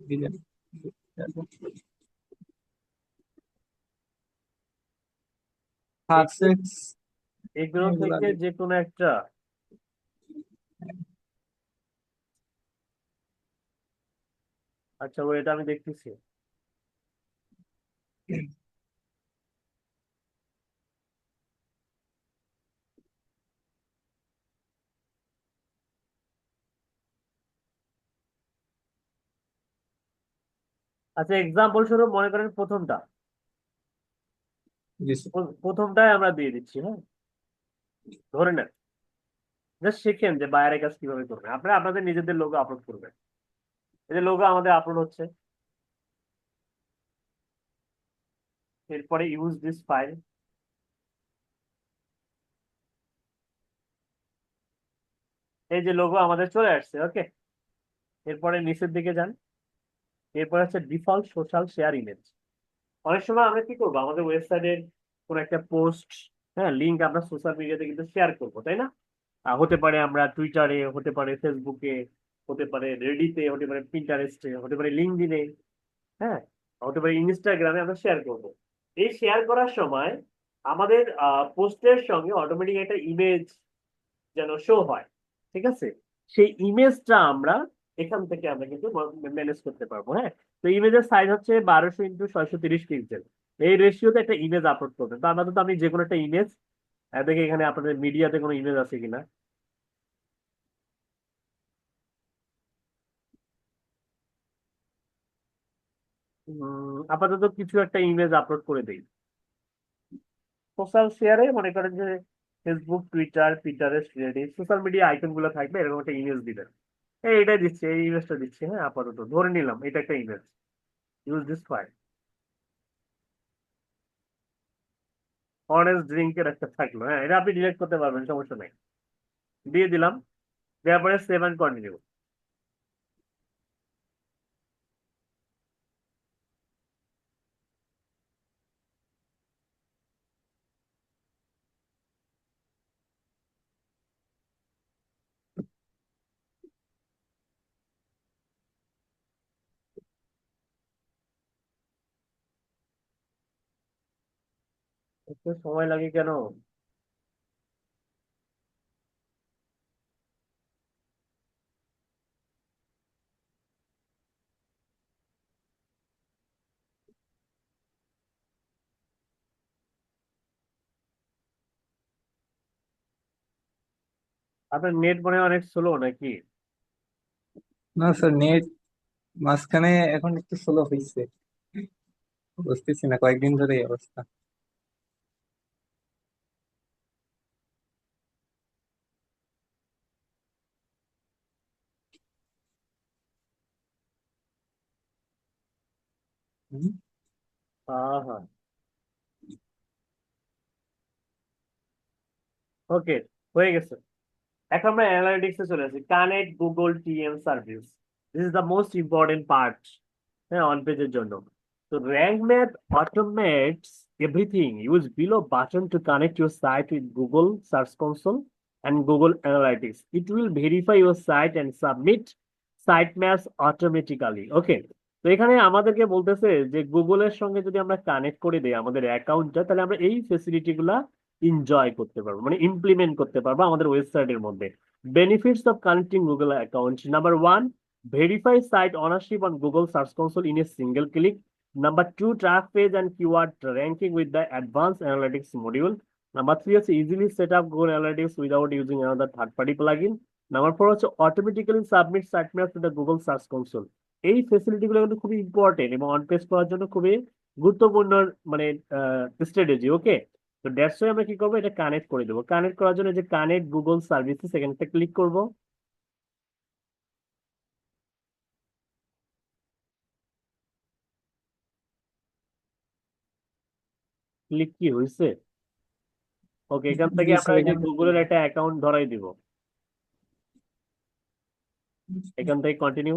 ডিজাইন। সাকসেস, এগুলো এগুলা থেকে যে কোনো একটা। আচ্ছা, এটা আমি দেখতেছি। আচ্ছা, এক্সাম্পল স্বরূপ মনে করেন প্রথমটা, জি স্যার। প্রথমটাই আমরা দিয়ে দিচ্ছি। হ্যাঁ, ধরে নেন, জাস্ট শিখেন যে বাইরের কাজ কিভাবে করবেন, আপনারা আপনাদের নিজেদের লোগো আপলোড করবেন। এই যে লোগো আমাদের আপলোড হচ্ছে, এরপরে ইউজ দিস ফাইল। এই যে লোগো আমাদের চলে আসছে। ওকে, এরপরে নিচের দিকে যান, এরপর হচ্ছে ডিফল্ট সোশ্যাল শেয়ার ইমেজ। অনেক সময় আমরা কি করবো, আমাদের ওয়েবসাইটের কোন একটা পোস্ট, হ্যাঁ, লিঙ্ক আমরা সোশ্যাল মিডিয়াতে কিন্তু শেয়ার করবো, তাই না? হতে পারে আমরা টুইটারে, হতে পারে ফেসবুকে, হতে পারে রেডিতে, হতে পারে পিন্টারেস্টে, হতে পারে লিঙ্কডইনে, হ্যাঁ, হতে পারে ইনস্টাগ্রামে আমরা শেয়ার করব। এই শেয়ার করার সময় আমাদের পোস্টের সঙ্গে অটোমেটিক একটা ইমেজ যেন শো হয়, ঠিক আছে? সেই ইমেজটা আমরা এখান থেকে আমরা কিন্তু ম্যানেজ করতে পারবো। হ্যাঁ, তো ইমেজের সাইজ হচ্ছে 1200 ইন্টু 630 পিক্সেল। এই রেশিওতে একটা ইমেজ আপলোড করবেন। তো আমাদের তো আমি যে কোনো একটা ইমেজ দেখে এখানে আপনাদের মিডিয়াতে কোনো ইমেজ আছে কিনা। আপাতত কিছু একটা ইমেজ আপলোড করে দেই। সোশ্যাল শেয়ারে মনে করেন যে Facebook, Twitter, Pinterest, Reddit, social media icon গুলো থাকবে, এরকম একটা ইমেজ দিবেন। এটাই দিচ্ছে, এই ইমেজটা দিচ্ছে। হ্যাঁ, আপাতত ধরে নিলাম এটা একটা image. Use this file. Orange ড্রিঙ্কের একটা থাকলো, হ্যাঁ, এটা আপনি ডিলিট করতে পারবেন, সমস্যা নেই। দিয়ে দিলাম, দেওয়ার পরে সেভ অ্যান্ড কন্টিনিউ। একটু সময় লাগে কেন? আপনার নেট মনে হয় অনেক স্লো নাকি? না স্যার, নেট মাঝখানে এখন একটু স্লো হয়েছে, বুঝতেছি না, কয়েকদিন ধরে এই অবস্থা। হুম। হ্যাঁ, হ্যাঁ, ওকে, হয়ে গেছে। এখন আমরা অ্যানালিটিক্সে চলে আসি। Connect Google TM service, this is the most important part, হ্যাঁ, অন পেজের জন্য। তো rank map automates everything. Use below button to connect your site with Google Search Console and Google Analytics. It will verify your site and submit sitemaps automatically. Okay. তো এখানে আমাদেরকে বলতেছে যে গুগলের সঙ্গে যদি আমরা কানেক্ট করে দিই আমাদের অ্যাকাউন্টটা, তাহলে আমরা এই ফেসিলিটি গুলা এনজয় করতে পারবো, মানে ইমপ্লিমেন্ট করতে পারবো আমাদের ওয়েবসাইটের মধ্যে। Benefits of connecting Google account: number one, verify site ownership on Google search console in a single click. Number two, track page and keyword ranking with the advance analytics module. Number three হচ্ছে easily set up Google analytics without using another third party plugin. Number four হচ্ছে automatically submit site map to the Google search console. এই ফেসিলিটি গুলো কিন্তু খুবই ইম্পর্টেন্ট এবং অন পেজ করার জন্য খুবই গুরুত্বপূর্ণ, মানে স্ট্র্যাটেজি। ওকে, তো দ্যাটস ওয়াই আমরা কি করবো, এটা কানেক্ট করে দেবো। কানেক্ট করার জন্য যে কানেক্ট গুগল সার্ভিসেস, এখানটা ক্লিক করব। ক্লিক কি হয়েছে? ওকে, এখান থেকে জি আমরা স্যার, এই যে এখান থেকে গুগলের একটা অ্যাকাউন্ট ধরাই দিব। এখান থেকে continue.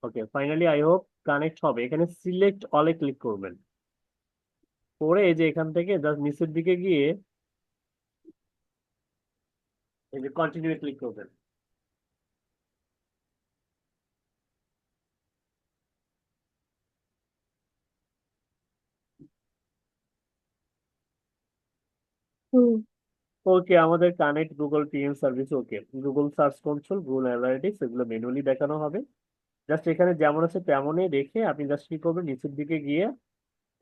Okay, finally I hope connect হবে। এখানে সিলেক্ট অলে ক্লিক করবেন, করে এই যে এখান থেকে জাস্ট নিচের দিকে গিয়ে এই যে কন্টিনিউ ক্লিক করবেন। ওকে, আমাদের connect Google TM service. Okay, Google search console, Google analytics এগুলো ম্যানুয়ালি দেখানো হবে। জাস্ট এখানে যেমন আছে তেমনই রেখে আপনি জাস্ট কি করবেন, নিচের দিকে গিয়ে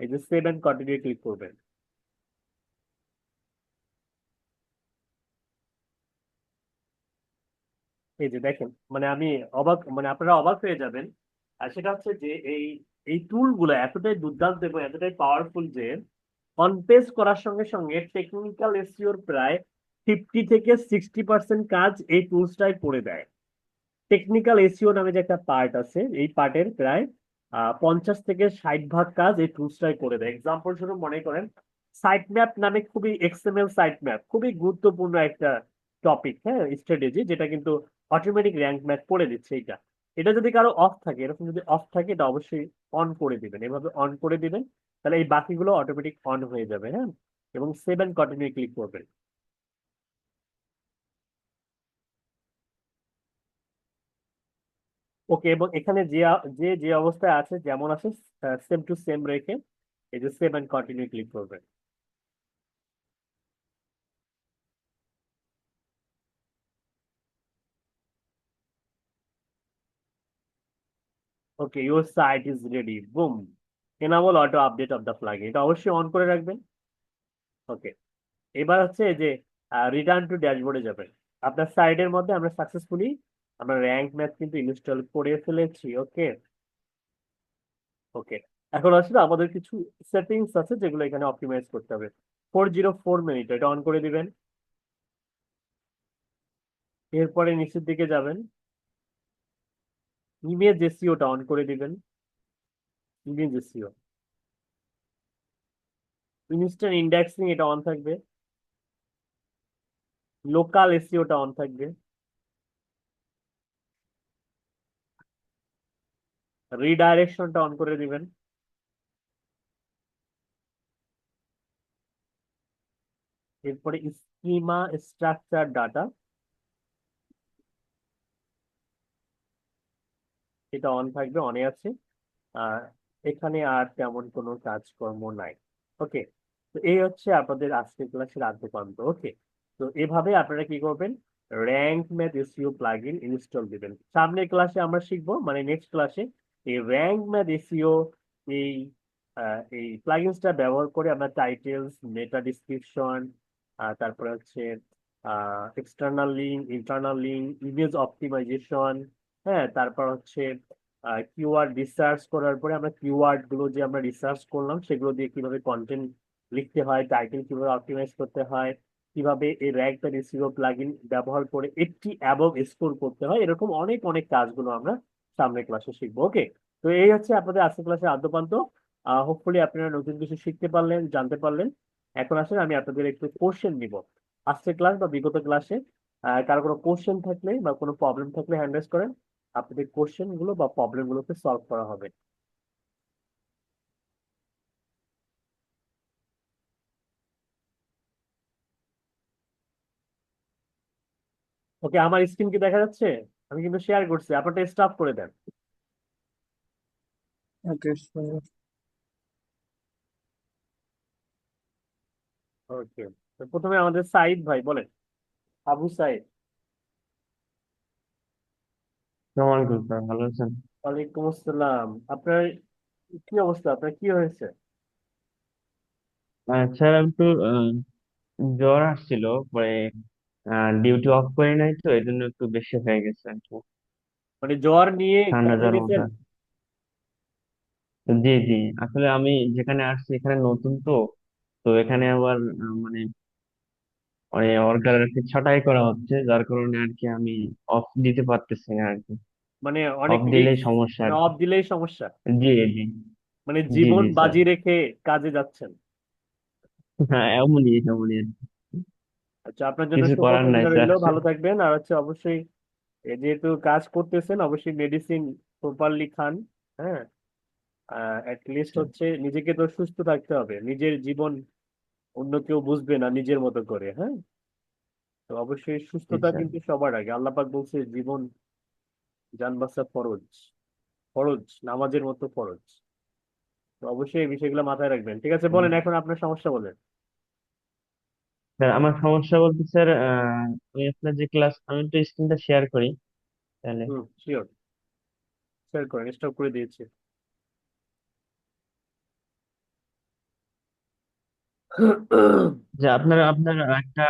এই যে সেভ এন্ড কন্টিনিউ ক্লিক করবেন। এই যে দেখেন, মানে আমি অবাক, মানে আপনারা অবাক হয়ে যাবেন। আর সেটা হচ্ছে যে এই এই টুল গুলো এতটাই দুর্দান্ত এবং এতটাই পাওয়ারফুল যে অন পেজ করার সঙ্গে সঙ্গে টেকনিক্যাল এসইওর প্রায় 50 থেকে 60% কাজ এই টুলসটাই করে দেয়। টেকনিক্যাল এসইও নামে যে একটা পার্ট আছে, এই পার্টের প্রায় 50 থেকে 60 ভাগ কাজ এই টুলসটাই করে দেয়। এক্সাম্পল স্বরূপ মনে করেন, সাইট ম্যাপ নামে খুবই এক্সএমএল সাইট ম্যাপ খুবই গুরুত্বপূর্ণ একটা টপিক, হ্যাঁ, স্ট্র্যাটেজি, যেটা কিন্তু অটোমেটিক র্যাঙ্ক ম্যাপ করে দিচ্ছে। এটা এটা যদি কারো অফ থাকে, এরকম যদি অফ থাকে, এটা অবশ্যই অন করে দিবেন, এভাবে অন করে দিবেন, তাহলে এই বাকিগুলো অটোমেটিক অন হয়ে যাবে। হ্যাঁ, এবং সেভ এন্ড কন্টিনিউ ক্লিক করবেন। ওকে, এবং এখানে যে যে যে অবস্থায় আছে যেমন আছে সেম টু সেম রেখে এই যে সেভ এন্ড কন্টিনিউ ক্লিক করবেন। Okay, your site is ready, boom. Enable auto update of the plugin, এটা অবশ্যই অন করে রাখবেন। ওকে, এবার হচ্ছে যে রিটার্ন টু ড্যাশবোর্ডে যাবেন। আপনার সাইটের মধ্যে আমরা সাকসেসফুলি আমরা র্যাঙ্ক ম্যাথ কিন্তু ইনস্টল করে ফেলেছি। ওকে, ওকে, এখন আসলে আমাদের কিছু সেটিংস আছে যেগুলো এখানে অপটিমাইজ করতে হবে। 404 মিনিট, এটা অন করে দিবেন। এরপরে নিচের দিকে যাবেন, ইমেজ এসইওটা অন করে দিবেন। ইমেজ এসইও, ইনস্ট্যান্ট ইন্ডেক্সিং এটা অন থাকবে। লোকাল এসইওটা অন থাকবে। রিডাইরেকশনটা অন করে দিবেন। এরপরে স্কিমা স্ট্রাকচার ডাটা, এটা অন থাকবে, অনে আছে। আর এখানে আর তেমন কোনো কাজকর্ম নাই। ওকে, তো এই হচ্ছে আপনাদের আজকের ক্লাসের আদ্যপান্ত। ওকে, তো এভাবে আপনারা কি করবেন, rank math SEO plugin install দিবেন। সামনের ক্লাসে আমরা শিখবো, মানে নেক্সট ক্লাসে এই র্যাঙ্ক ম্যাথ এসইও এই এই প্লাগইনসটা ব্যবহার করে আমরা টাইটেলস, মেটা ডিসক্রিপশন, তারপরে হচ্ছে external link, internal link, image optimisation, হ্যাঁ, তারপর হচ্ছে কিওয়ার্ড রিসার্চ করার পরে আমরা কিওয়ার্ড গুলো যে আমরা রিসার্চ করলাম সেগুলো দিয়ে কিভাবে কন্টেন্ট লিখতে হয়, টাইটেল কিভাবে অপটিমাইজ করতে হয়, কিভাবে এই র্যাঙ্ক বা এসইও প্লাগইন ব্যবহার করে 80 অ্যাবভ স্কোর করতে হয়, এরকম অনেক অনেক কাজগুলো আমরা সামনের ক্লাসে শিখবো। ওকে, তো এই হচ্ছে আপনাদের আজকের ক্লাসের আদ্যপান্ত। হোপফুলি আপনারা নতুন কিছু শিখতে পারলেন, জানতে পারলেন। এখন আসলে আমি আপনাদের একটু কোশ্চেন নিব আজকের ক্লাস বা বিগত ক্লাসে। কারো কোনো কোশ্চেন থাকলে বা কোনো প্রবলেম থাকলে হ্যান্ড রেজ করেন, আপনাদের কোশ্চেন গুলো বা প্রবলেম গুলোকে সলভ করা হবে। ওকে, আমার স্ক্রিন কি দেখা যাচ্ছে? আমি কিন্তু শেয়ার করছি, আপনারটা স্টপ করে দেন। ওকে স্যার। ওকে, তো প্রথমে আমাদের সাইদ ভাই বলেন, আবু সাইদ। আসসালামু আলাইকুম স্যার, ভালো আছেন? ওয়ালাইকুম আসসালাম। আপনার কি অবস্থা, আপনার কি হয়েছে? স্যার আমি একটু জ্বর আসছিল, পরে ডিউটি অফ করে নাই তো এই জন্য একটু বেশি হয়ে গেছে আর কি। মানে জ্বর নিয়ে ঠান্ডা কাজে জ্বর গেছেন? মতো। জি জি, আসলে আমি যেখানে আসছি এখানে নতুন তো, তো এখানে আবার মানে মানে অর্গার আর কি ছাঁটাই করা হচ্ছে, যার কারণে আর কি আমি অফ দিতে পারতেছি না আর কি। মানে অনেক অফ দিলেই রিস্ক, সমস্যা মানে আর কি। অফ দিলেই সমস্যা, জি জি। মানে জি জীবন জি স্যার। বাজি রেখে কাজে যাচ্ছেন। হ্যাঁ, এমনই এমনই আর কি। আচ্ছা, আপনার জন্য কিছু করার নাই শুভকামনা স্যার। রইলো, ভালো থাকবেন। আর হচ্ছে অবশ্যই যেহেতু কাজ করতেছেন, অবশ্যই মেডিসিন প্রপারলি খান। হ্যাঁ, লিস্ট হচ্ছে নিজেকে তো সুস্থ থাকতে হবে, নিজের জীবন অন্য কেউ বুঝবে না নিজের মতো করে। হ্যাঁ, তো অবশ্যই জি সুস্থতা স্যার। কিন্তু সবার আগে। আল্লাহ পাক বলছে জীবন জান বাঁচা ফরজ, ফরজ নামাজের মতো ফরজ। তো অবশ্যই এই বিষয়গুলো মাথায় রাখবেন। ঠিক আছে, বলেন এখন আপনার সমস্যা বলেন। স্যার আমার সমস্যা বলতে স্যার, আমি আপনার যে ক্লাস, আমি একটু স্ক্রিনটা শেয়ার করি তাহলে। হুম, শিওর, শেয়ার করেন, স্টপ করে দিয়েছি। যে আপনার আপনার একটা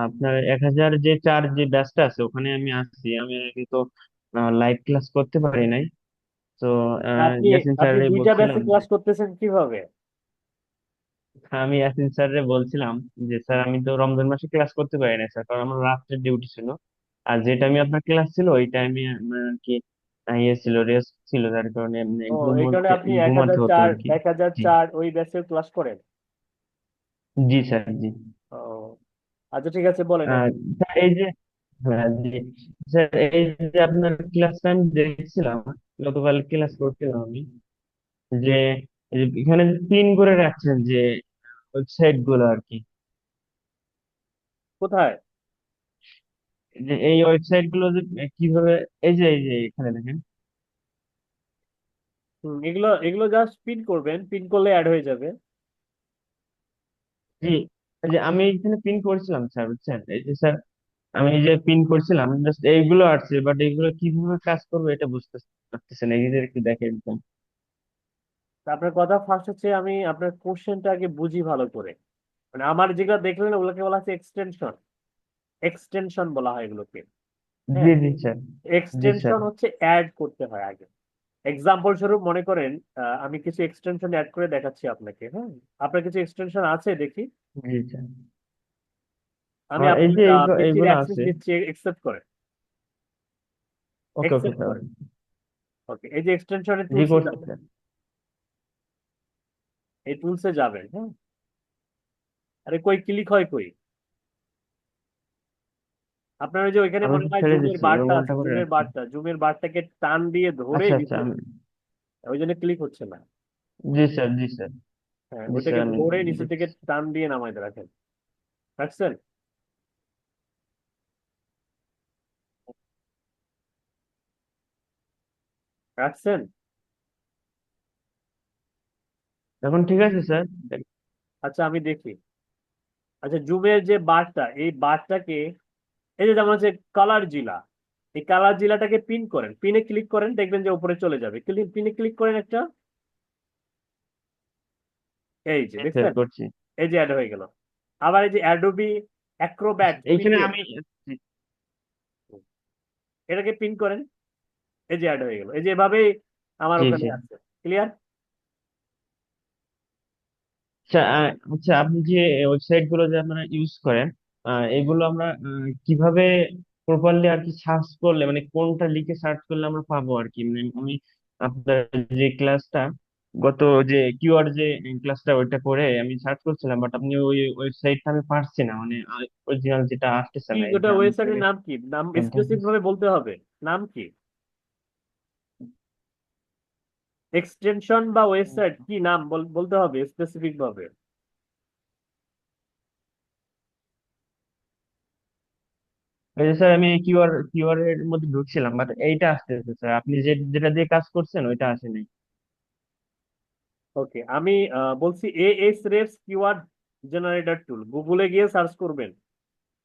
আপনার 1,000 যে চার যে ব্যাচটা আছে ওখানে আমি আসছি, আমি আগে তো লাইভ ক্লাস করতে পারি নাই। তো আপনি ইয়াসিন আপনি স্যারে দুইটা ব্যাচে বলছিলাম যে, ক্লাস করতেছেন কিভাবে? আমি ইয়াসিন স্যারে বলছিলাম যে স্যার আমি তো রমজান মাসে ক্লাস করতে পারি না স্যার, কারণ আমার রাত্রে ডিউটি ছিল। আর যে টাইমে আপনার ক্লাস ছিল ওই টাইমে আমার আর কি ইয়ে ছিল, রেস্ট ছিল, যার কারণে এমনি ও, এই কারণে আপনি এক ঘুমাতে হাজার হতো চার আর কি। এক হাজার জি চার ওই ব্যাচের ক্লাস করেন? জি স্যার জি। ও, আচ্ছা ঠিক আছে, বলেন আহ, এখন। স্যার এই যে, হ্যাঁ জি স্যার, এই যে আপনার ক্লাসটা আমি দেখছিলাম, গতকাল ক্লাস করছিলাম আমি, যে এই যে এখানে যে পিন করে রাখছেন যে ওয়েবসাইট গুলো আর কি, কোথায়? যে এই ওয়েবসাইট গুলো যে কিভাবে, এই যে এখানে দেখেন। এগুলো এগুলো জাস্ট পিন করবেন, পিন করলে অ্যাড হয়ে যাবে। জি, এই যে আমি এখানে পিন করেছিলাম স্যার, বুঝছেন, এই যে স্যার আমি এই যে পিন করছিলাম, জাস্ট এইগুলো আসছে, বাট এইগুলো কিভাবে কাজ করবে এটা বুঝতে পারতেছেন, এই যে একটু দেখে দিতাম। তা আপনার কথা ফার্স্ট হচ্ছে, আমি আপনার কোশ্চেনটা আগে বুঝি ভালো করে। মানে আমার যেগুলো দেখলেন ওগুলোকে বলা হচ্ছে এক্সটেনশন, এক্সটেনশন বলা হয় এগুলোকে। জি হ্যাঁ, জি স্যার। জি স্যার। এক্সটেনশন হচ্ছে অ্যাড করতে হয় আগে। এক্সাম্পল স্বরূপ মনে করেন, আমি কিছু এক্সটেনশন অ্যাড করে দেখাচ্ছি আপনাকে। হ্যাঁ, আপনার কিছু এক্সটেনশন আছে দেখি। জি স্যার। আমি আমার এই আপনার যে পিসির এইগুলো অ্যাক্সেস আছে। দিচ্ছি, একসেপ্ট করেন, ওকে ওকে একসেপ্ট স্যার। করেন। ওকে, এই যে এক্সটেনশনের জি টুলসে করছি যাবেন, স্যার। এই টুলসে যাবেন। হ্যাঁ, আরে কই ক্লিক হয় কই? আপনার ওই যে ওইখানে আমি মনে তো হয় ছেড়ে জুমের দিচ্ছি, বারটা আছে, উল্টা করে রাখছি। জুমের বারটাকে টান দিয়ে ধরে আচ্ছা আচ্ছা নিচে, আমি, ওই জন্য ক্লিক হচ্ছে না। জি স্যার জি স্যার। হ্যাঁ, জি স্যার ওইটাকে আমি ধরে নিচে থেকে দেখছি। টান দিয়ে নামাই রাখেন। রাখছেন? রাখছেন? এখন ঠিক আছে স্যার। আচ্ছা, আমি দেখি। আচ্ছা, জুমের যে বারটা, এই বারটাকে, এই যে যেমন হচ্ছে কালার জিলা, এই কালার জিলাটাকে পিন করেন, পিনে ক্লিক করেন, দেখবেন যে উপরে চলে যাবে। পিনে ক্লিক করেন একটা, এই যে স্যার দেখছেন, করছি। এই যে অ্যাড হয়ে গেল। আবার এই যে অ্যাডোবি অ্যাক্রোব্যাট এইখানে প্রিমিয়ার, আমি, জি এটাকে পিন করেন, এই যে অ্যাড হয়ে গেল। এই যে এভাবেই আমার জি ওখানে জি। আছে। ক্লিয়ার? আচ্ছা আচ্ছা, আপনি যে ওয়েবসাইট গুলো যে আপনারা ইউজ করেন, এগুলো আমরা কিভাবে প্রপারলি আর কি সার্চ করলে, মানে কোনটা লিখে সার্চ করলে আমরা পাবো আর কি, মানে আমি আপনার যে ক্লাসটা, গত যে কিওয়ার্ড যে ক্লাসটা ওইটা করে আমি সার্চ করছিলাম, বাট আপনি ওই ওয়েবসাইটটা আমি পারছি না, মানে অরিজিনাল যেটা আসতেছে কি না, এই যে ওটা, আমি ওয়েবসাইটের আপনাকে নাম কি? নাম দেখাচ্ছি। স্পেসিফিক ভাবে বলতে হবে। নাম কি? এক্সটেনশন বা ওয়েবসাইট কি নাম বলতে হবে স্পেসিফিক ভাবে। এই যে স্যার আমি কিউআর এর মধ্যে ঢুকছিলাম, বাট এইটা আসতেছে স্যার, আপনি যেটা দিয়ে কাজ করছেন ওইটা আসেনি। ওকে, আমি বলছি এএস রেফস কিওয়ার্ড জেনারেটর টুল, গুগলে গিয়ে সার্চ করবেন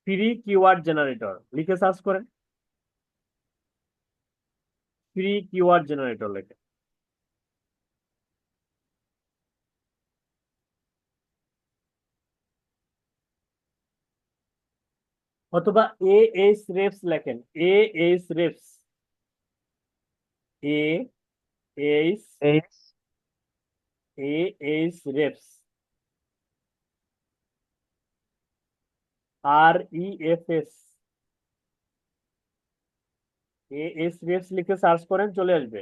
ফ্রি কিওয়ার্ড জেনারেটর লিখে সার্চ করেন, ফ্রি কিওয়ার্ড জেনারেটর লেখে। অথবা এএস রেফস লেখেন, এএস রেফস, এ এইচ এই এএস রেফস, REFS, এএস রেফস লিখে সার্চ করেন, চলে আসবে।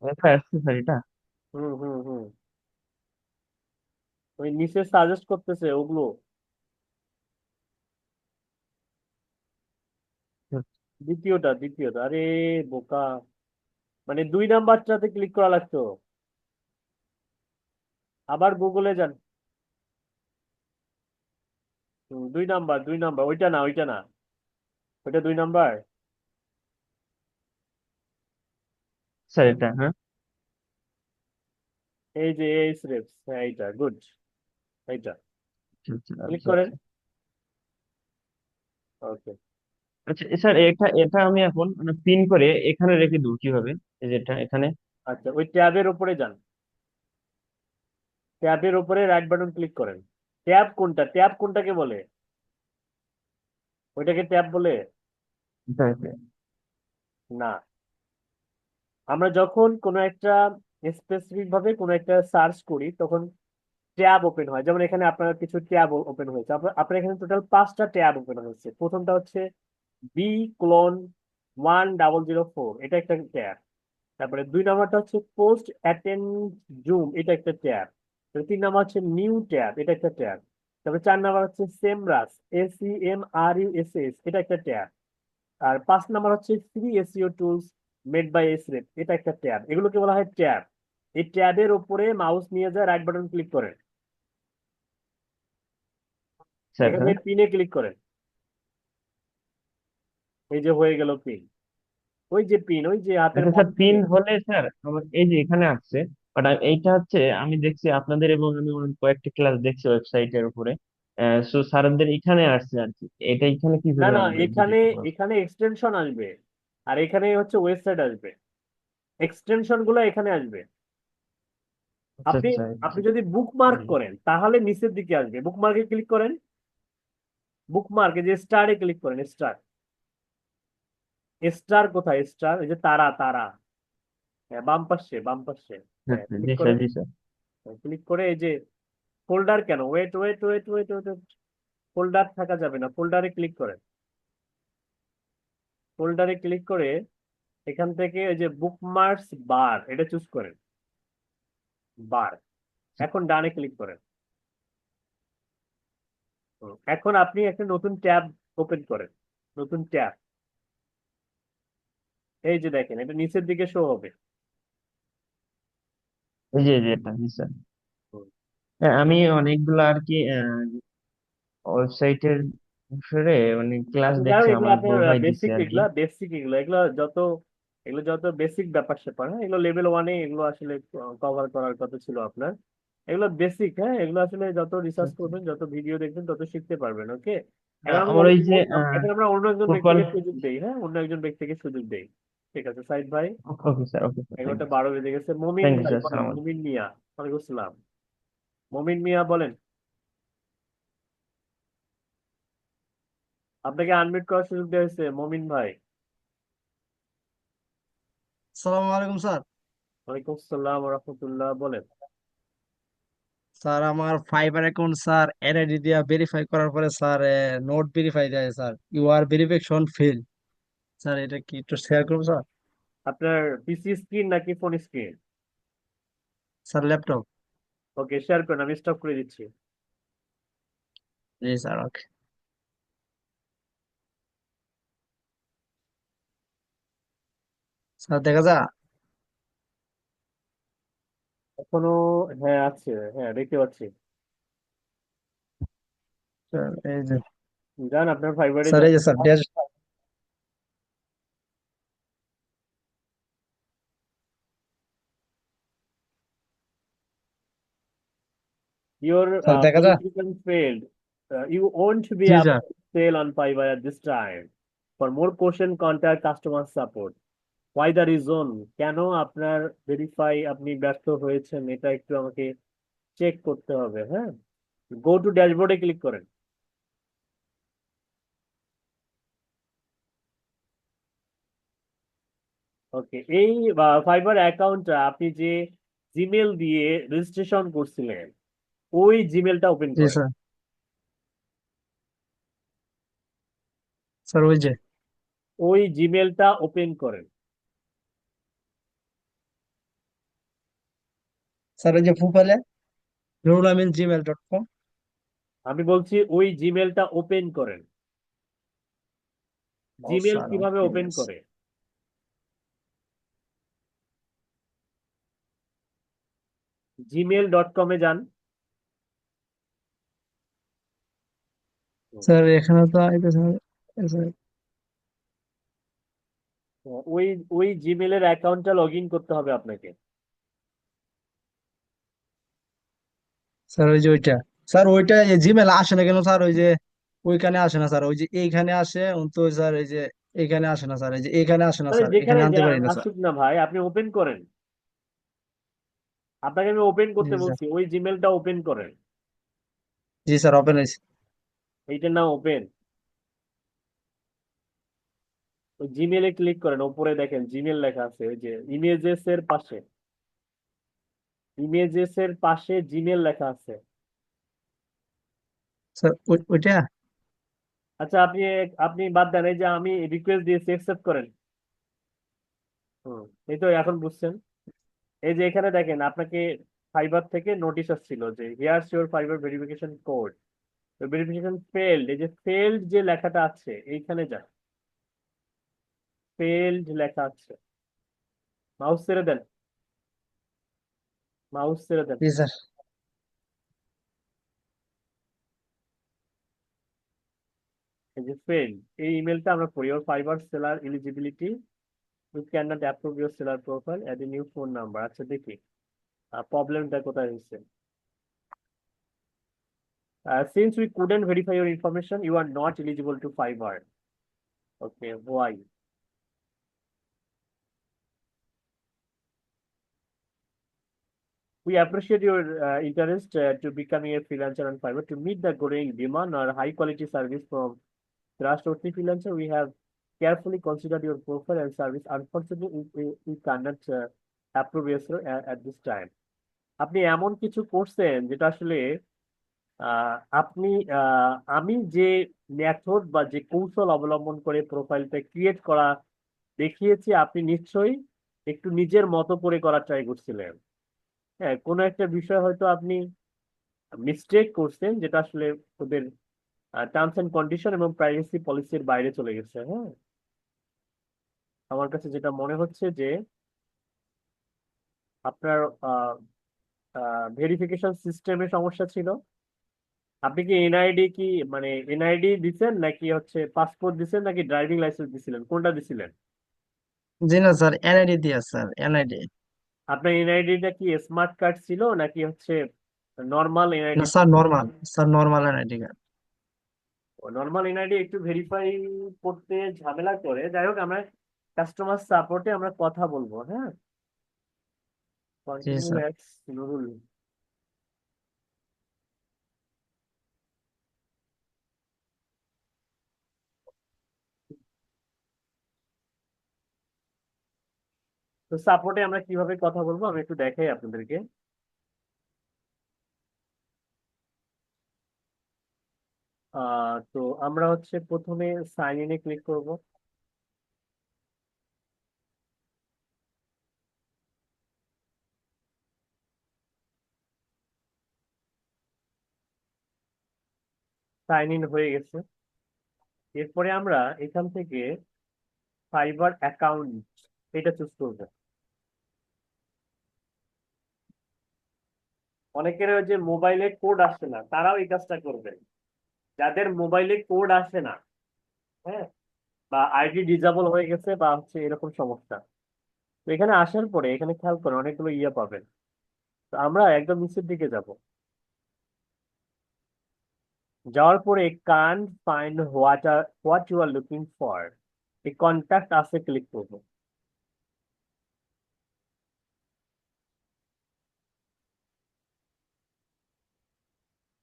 এটা আসছে স্যার এটা। হুম হুম হুম, ওই নিচে সাজেস্ট করতেছে ওগুলো। দ্বিতীয়টা, আরে বোকা, মানে 2 নাম্বারটাতে ক্লিক করা লাগতো। আবার গুগলে যান। 2 নাম্বার, ওইটা না, ওইটা 2 নাম্বার। স্যার এটা, হ্যাঁ। এই যে এই স্রেফস, হ্যাঁ এইটা গুড, এইটা আচ্ছা আচ্ছা ক্লিক আচ্ছা করেন। আচ্ছা। ওকে, আচ্ছা স্যার, এটা এটা আমি এখন মানে পিন করে এখানে রেখে দেবো কিভাবে? এই যেটা এখানে। আচ্ছা ওই ট্যাবের উপরে যান, ট্যাবের উপরে রাইট বাটন ক্লিক করেন। ট্যাব কোনটাকে বলে? ওইটাকে ট্যাব বলে? এটা না, আমরা যখন কোনো একটা স্পেসিফিক ভাবে কোনো একটা সার্চ করি তখন ট্যাব ওপেন হয়। যেমন এখানে আপনার কিছু ট্যাব ওপেন হয়েছে, আপনার এখানে টোটাল 5টা ট্যাব ওপেন হয়েছে। প্রথমটা হচ্ছে বি ক্লোন 1004, এটা একটা ট্যাব। তারপরে 2 নাম্বারটা হচ্ছে পোস্ট অ্যাটেন্ড জুম, এটা একটা ট্যাব। 3 নাম্বার হচ্ছে নিউ ট্যাব, এটা একটা ট্যাব। তারপরে 4 নাম্বার হচ্ছে সেমরাস, SEMRUSS, এটা একটা ট্যাব। আর 5 নাম্বার হচ্ছে free SEO tools made by এসরেফ, এটা একটা ট্যাব। এগুলোকে বলা হয় ট্যাব। এই ট্যাবের উপরে মাউস নিয়ে যায়, রাইট বাটন ক্লিক করেন, স্যার, এখানে হ্যাঁ। পিনে ক্লিক করেন। এই যে হয়ে গেল পিন, ওই যে পিন, ওই যে হাতের আচ্ছা স্যার, মধ্যে। পিন হলে স্যার আমার এই যে এখানে আসছে, বাট এইটা হচ্ছে আমি দেখছি আপনাদের এবং আমি কয়েকটা ক্লাস দেখছি ওয়েবসাইটের উপরে। সো স্যারদের এখানে আসছে আর কি, এটা এখানে না কিভাবে না, আনবো যদি এখানে একটু বলেন। এখানে এক্সটেনশন আসবে, আর এখানে হচ্ছে ওয়েবসাইট আসবে। এক্সটেনশন গুলো এখানে আসবে। আচ্ছা আপনি আচ্ছা আপনি যদি বুকমার্ক হুম, করেন তাহলে নিচের দিকে আসবে, বুকমার্কে ক্লিক করেন, বুকমার্কে যে স্টারে ক্লিক করেন, স্টার, স্টার কোথায়? স্টার, এই যে তারা তারা, হ্যাঁ বাম পাশে, বাম পাশে। হ্যাঁ হ্যাঁ হ্যাঁ, ক্লিক জি স্যার করেন, জি স্যার। ক্লিক করে এই যে ফোল্ডার, কেন wait wait wait wait wait, folder থাকা যাবে না, ফোল্ডারে ক্লিক করেন। ফোল্ডারে ক্লিক করে এখান থেকে এই যে বুকমার্কস বার, এটা চুজ করেন, বার। এখন ডানে ক্লিক করেন। এখন আপনি একটা নতুন ট্যাব ওপেন করেন, নতুন ট্যাব। এই যে দেখেন, এটা নিচের দিকে শো হবে। এই যে এটা, জি স্যার। হ্যাঁ, আমি অনেকগুলো আর কি ওয়েবসাইটের বিষয়ে মানে ক্লাস আচ্ছা যাই হোক, দেখছিলাম, এগুলো আমার আপনার বড় ভাই দিচ্ছে বেসিক, আর কি। এগুলো যত বেসিক ব্যাপার স্যাপার, হ্যাঁ এগুলো লেভেল 1-এ এগুলো আসলে কভার করার কথা ছিল আপনার। এগুলো বেসিক, হ্যাঁ এগুলো আসলে যত আচ্ছা রিসার্চ আচ্ছা। করবেন, যত ভিডিও দেখবেন, তত শিখতে পারবেন। ওকে, এখন আমি আমার ওই যে এখন আমরা অন্য একজন প্রকল্প। ব্যক্তিকে সুযোগ দেই, হ্যাঁ অন্য একজন ব্যক্তিকে সুযোগ দেই। ঠিক আছে সাইদ ভাই, okay sir, okay sir, thank 11টা ইউ। 12 বেজে গেছে। মমিন থ্যাংক ইউ ভাই স্যার, বলেন, সালাম। মমিন মিয়া। ওয়ালাইকুম আসসালাম। মমিন মিয়া বলেন, আপনাকে আনমিউট করার সুযোগ দেওয়া হয়েছে মমিন ভাই। সালামু আলাইকুম স্যার। ওয়ালাইকুম আসসালাম রহমতুল্লাহ, বলেন। স্যার আমার ফাইবার অ্যাকাউন্ট স্যার এনআইডি দিয়া ভেরিফাই করার পরে স্যার নোট ভেরিফাই দেয় sir, your verification fail. Sir এটা কি একটু শেয়ার করুন স্যার? আপনার পিসি স্ক্রিন নাকি phone screen? Sir laptop. Okay, share করেন, আমি স্টপ করে দিচ্ছি। জি স্যার, ওকে। স্যার দেখা যা। এখনো, হ্যাঁ আছে, হ্যাঁ দেখতে পাচ্ছি। স্যার এই যে যান আপনার ফাইবারে স্যার যান। এই যে স্যার ড্যাশ। Your স্যার দেখা যায়। qualification failed. You won't be G able sir. to sell on Fiverr at this time. For more question, contact customer support. Why the reason? কেন আপনার ভেরিফাই আপনি ব্যর্থ হয়েছেন এটা একটু আমাকে চেক করতে হবে, হ্যাঁ। গো টু ড্যাশবোর্ডে ক্লিক করেন। ওকে, এই ফাইবার অ্যাকাউন্টটা আপনি যে জিমেল দিয়ে রেজিস্ট্রেশন করছিলেন ওই জিমেলটা ওপেন জি করেন। স্যার। স্যার ওই যে ওই জিমেলটা ওপেন করেন। স্যার ওই যে প্রোফাইলে rulamin@gmail.com। আমি বলছি ওই জিমেলটা ওপেন করেন। ও জিমেল স্যার কিভাবে ওকে। ওপেন করে? gmail.com-এ যান। স্যার এখানে তো এটা স্যার স্যার ওই ওই জিমেলের অ্যাকাউন্টটা লগ ইন করতে হবে আপনাকে। স্যার ওই যে ওইটা। স্যার ওইটা জিমেল আসে না কেন স্যার? ওই যে ওইখানে আসে না স্যার, ওই যে এইখানে আসে তো স্যার, এই যে এইখানে আসে না স্যার, এই যে এইখানে আসে না আরে স্যার, যেখানে এখানে আনতে পারি না স্যার। আসুক না ভাই, আপনি ওপেন করেন। আপনাকে আমি ওপেন জি করতে স্যার। বলছি, ওই জিমেলটা ওপেন করেন। জি স্যার ওপেন হয়েছে। এইটার নাম ওপেন। ওই জিমেলে ক্লিক করেন, উপরে দেখেন জিমেল লেখা আছে, ওই যে ইমেজেস এর পাশে, ইমেজেস এর পাশে জিমেল লেখা আছে। স্যার ওইটা। আচ্ছা, আপনি আপনি বাদ দেন, এই যে আমি রিকোয়েস্ট দিয়েছি, অ্যাকসেপ্ট করেন। হুম, এই তো এখন বুঝছেন। এই যে এখানে দেখেন আপনাকে ফাইবার থেকে নোটিশ আসছিল যে হিয়ারস your fibre verification code, verification failed. এই যে ফেলড যে লেখাটা আছে এইখানে যান, ফেলড লেখা আছে। মাউস ছেড়ে দেন, মাউস ছেড়ে দেন। জি স্যার। এই যে ফেলড, এই ইমেলটা আমরা পড়ি, ওর Fiverr seller eligibility, you can not approve your seller profile, add a new phone number. আচ্ছা দেখি প্রবলেমটা কোথায় হচ্ছে। Since we couldn't verify your information, you are not eligible to Fiverr. Okay, why? We appreciate your interest to becoming a freelancer on Fiverr. To meet the growing demand or high quality service from trustworthy freelancer, we have carefully considered your profile and service. Unfortunately, we cannot approve your at this time. আপনি এমন কিছু করছেন যেটা আসলে আপনি আমি যে মেথড বা যে কৌশল অবলম্বন করে প্রোফাইলটা ক্রিয়েট করা দেখিয়েছি, আপনি নিশ্চয়ই একটু নিজের মতো করে করার ট্রাই করছিলেন। হ্যাঁ, কোনো একটা বিষয় হয়তো আপনি মিস্টেক করছেন যেটা আসলে ওদের টার্মস এন্ড কন্ডিশন এবং প্রাইভেসি পলিসির বাইরে চলে গেছে, হ্যাঁ। আমার কাছে যেটা মনে হচ্ছে যে আপনার ভেরিফিকেশন সিস্টেমে সমস্যা ছিল। আপনি কি এনআইডি কি মানে এনআইডি দিছেন নাকি হচ্ছে পাসপোর্ট দিছেন নাকি ড্রাইভিং লাইসেন্স দিছিলেন, কোনটা দিছিলেন? জি না স্যার, এনআইডি দিয়া স্যার, এনআইডি। আপনার এনআইডিটা কি স্মার্ট কার্ড ছিল নাকি হচ্ছে নর্মাল না NID? Sir normal, sir normal NID card. Normal NID একটু ভেরিফাই করতে ঝামেলা করে, যাই হোক আমরা কাস্টমার সাপোর্টে আমরা কথা বলবো, হ্যাঁ। জি কন্টিনিউ স্যার। এক্স নুরুল। তো সাপোর্টে আমরা কিভাবে কথা বলবো আমি একটু দেখাই আপনাদেরকে। তো আমরা হচ্ছে প্রথমে সাইন ইনে ক্লিক করব। সাইন ইন হয়ে গেছে। এরপরে আমরা এখান থেকে ফাইবার অ্যাকাউন্ট এটা চুজ করব। অনেকের ওই যে মোবাইলে কোড আসছে না, তারাও এই কাজটা করবে। যাদের মোবাইলে কোড আসে না, হ্যাঁ, বা আইডি ডিসেবল হয়ে গেছে বা হচ্ছে এরকম সমস্যা, তো এখানে আসার পরে এখানে খেয়াল করেন অনেকগুলো ইয়ে পাবেন। তো আমরা একদম নিচের দিকে যাব, যাওয়ার পরে can't find what you are looking for, এই কন্ট্যাক্ট আসে ক্লিক করবো।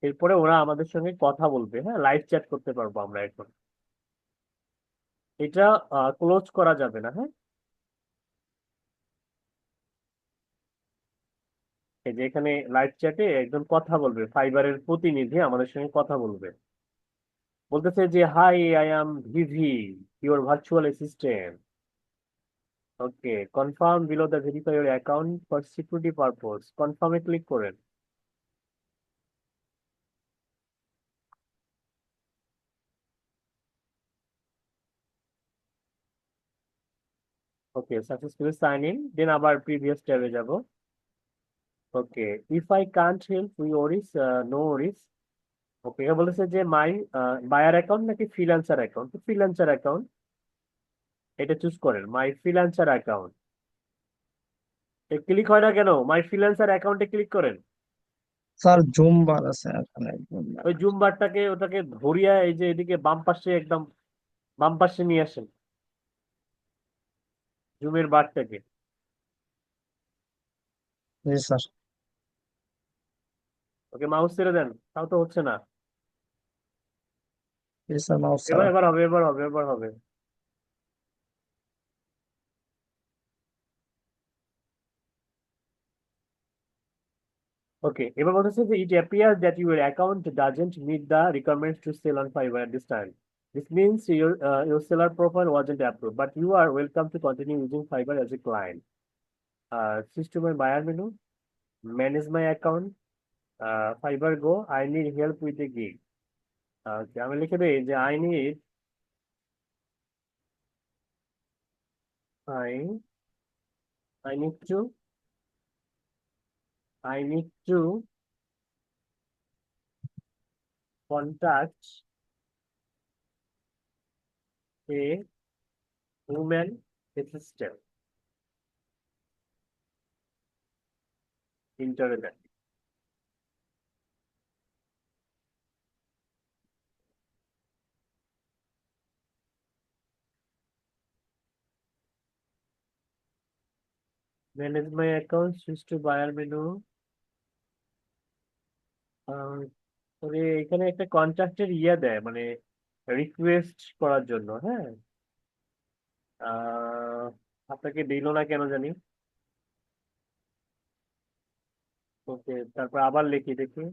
এরপরে ওরা আমাদের সঙ্গে কথা বলবে, হ্যাঁ, লাইভ চ্যাট করতে পারবো আমরা এখন। এটা ক্লোজ করা যাবে না, হ্যাঁ। এই যে এখানে লাইভ চ্যাটে একজন কথা বলবে, ফাইবারের প্রতিনিধি আমাদের সঙ্গে কথা বলবে, বলতেছে যে high, I am VV, your virtual assistant. Okay, confirm below the verify your account for security purpose, কনফার্মে ক্লিক করেন। ওকে, সাকসেসফুলি সাইন ইন, দেন আবার প্রিভিয়াস ট্যাবে যাব। ওকে, if I can't help we Oris, no Oris. ওকে, এখানে বলেছে যে মাই বায়ার অ্যাকাউন্ট নাকি ফ্রিল্যান্সার অ্যাকাউন্ট, ফ্রিল্যান্সার অ্যাকাউন্ট এটা চুজ করেন, মাই ফ্রিল্যান্সার অ্যাকাউন্ট। ক্লিক হয় না কেন? মাই ফ্রিল্যান্সার অ্যাকাউন্টে ক্লিক করেন। স্যার জুম বার আছে এখানে জুম বার ওই জুম বারটাকে ওটাকে ধরিয়া এই যে এদিকে বাম পাশে, একদম বাম পাশে নিয়ে আসেন জুমের বারটাকে। জি স্যার। ওকে, মাউস ছেড়ে দেন, তাও তো হচ্ছে না। জি স্যার মাউস এবার ছাড়া। এবার হবে, এবার হবে, এবার হবে। ওকে, এবার বলতেছে যে it appears that your account doesn't meet the requirements to sell on Fiverr at this time. This means your seller profile wasn't approved, but you are welcome to continue using Fiverr as a client. Switch to my buyer menu, manage my account, Fiverr Go, I need help with a gig. আমি লিখে দেই যে I I need to I need to contact a human assistant, internet. Manage my account, switch to buyer menu. তবে এখানে একটা কন্ট্রাক্টের ইয়ে দেয়, মানে রিকোয়েস্ট করার জন্য, হ্যাঁ। আহ, আপনাকে দিল না কেন জানি। ওকে, তারপর আবার লিখি দেখি।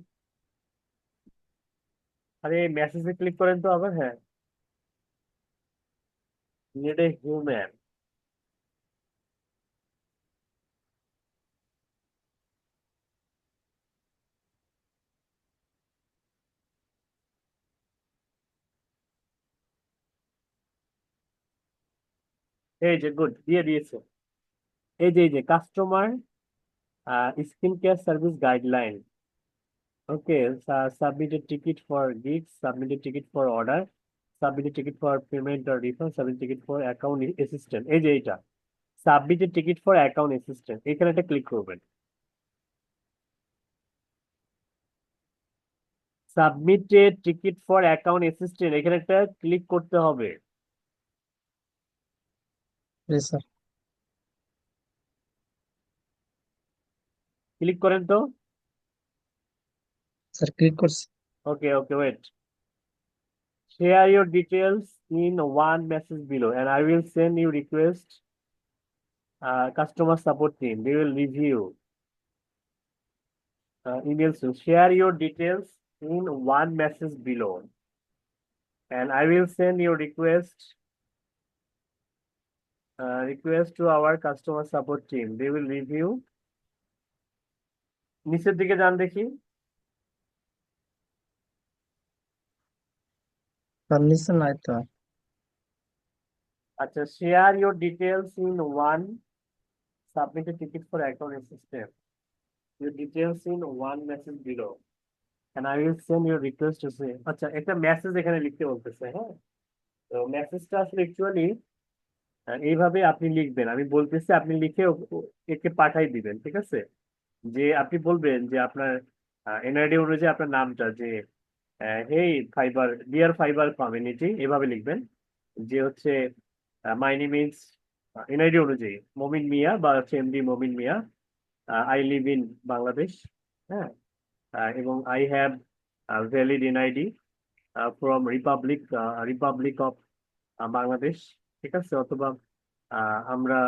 আরে মেসেজে ক্লিক করেন তো আবার, হ্যাঁ, নিড এ হিউম্যান। এই যে গুড দিয়ে দিয়েছে। এই যে customer skin care service guideline. Okay, submit A ticket for gigs, submit A ticket for order, submit A ticket for payment or refund, submit ticket for account assistant. এই যে এইটা submit A ticket for account assistant, এখানে একটা ক্লিক করবেন। Submit A ticket for account assistant, এখানে একটা ক্লিক করতে হবে। জি স্যার। ক্লিক করেন তো। স্যার ক্লিক করছি। ওকে ওকে, wait. Share your details in one message below and I will send you request customer support team. They will review email soon. Share your details in one message below and I will send your request to our customer support team. They will review. নিচের দিকে যান দেখি। স্যার নিচে নাই তো। আচ্ছা, share your details in one, submit a ticket for account assistant. Your details in one message below. and I will send your request to say আচ্ছা একটা মেসেজ এখানে লিখতে বলতেছে, হ্যাঁ। তো মেসেজটা আসলে অ্যাকচুয়ালি এইভাবে আপনি লিখবেন, আমি বলতেছি আপনি লিখে একে পাঠাই দিবেন, ঠিক আছে। যে আপনি বলবেন যে আপনার এনআইডি অনুযায়ী আপনার নামটা, যে হেই ফাইবার, ডিয়ার ফাইবার কমিউনিটি, এভাবে লিখবেন। যে হচ্ছে মাই নেম ইজ, এনআইডি অনুযায়ী মমিন মিয়া বা হচ্ছে MD Momin Mia, I live in Bangladesh, হ্যাঁ। এবং I have valid NID from Republic of Bangladesh, ঠিক আছে। অথবা আমরা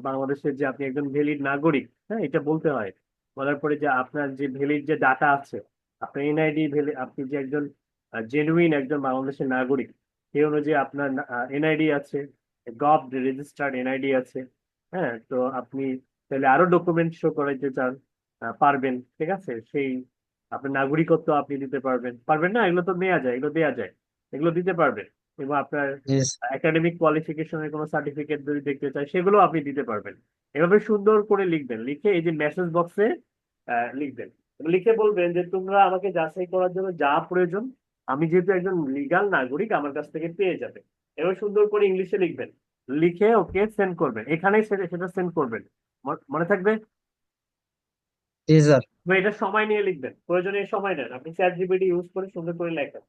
বাংলাদেশের যে আপনি একজন ভ্যালিড নাগরিক, হ্যাঁ, এটা বলতে হয়। বলার পরে যে আপনার যে ভ্যালিড যে ডাটা আছে, আপনার এনআইডি আপনি যে একজন জেনুইন একজন বাংলাদেশের নাগরিক, সেই অনুযায়ী আপনার এনআইডি আছে, গভ রেজিস্টার্ড এনআইডি আছে, হ্যাঁ। তো আপনি তাহলে আরো ডকুমেন্ট শো করাইতে চান, পারবেন, ঠিক আছে। সেই আপনার নাগরিকত্ব আপনি দিতে পারবেন, পারবেন না, এগুলো তো নেওয়া যায়, এগুলো দেওয়া যায়, এগুলো দিতে পারবেন। এবং আপনার জি একাডেমিক কোয়ালিফিকেশনের কোনো সার্টিফিকেট যদি দেখতে চাই, সেগুলো আপনি দিতে পারবেন। এভাবে সুন্দর করে লিখবেন, লিখে এই যে মেসেজ বক্সে লিখবেন। লিখে বলবেন যে তোমরা আমাকে যাচাই করার জন্য যা প্রয়োজন, আমি যেহেতু একজন লিগ্যাল নাগরিক, আমার কাছ থেকে পেয়ে যাবে। এবার সুন্দর করে ইংলিশে লিখবেন, লিখে ওকে সেন্ড করবেন, এখানেই সেটা সেটা সেন্ড করবেন। মনে থাকবে। জি স্যার। বা এটা সময় নিয়ে লিখবেন, প্রয়োজনে সময় নেন, আপনি চ্যাট জিপিটি ইউজ করে সুন্দর করে লেখেন,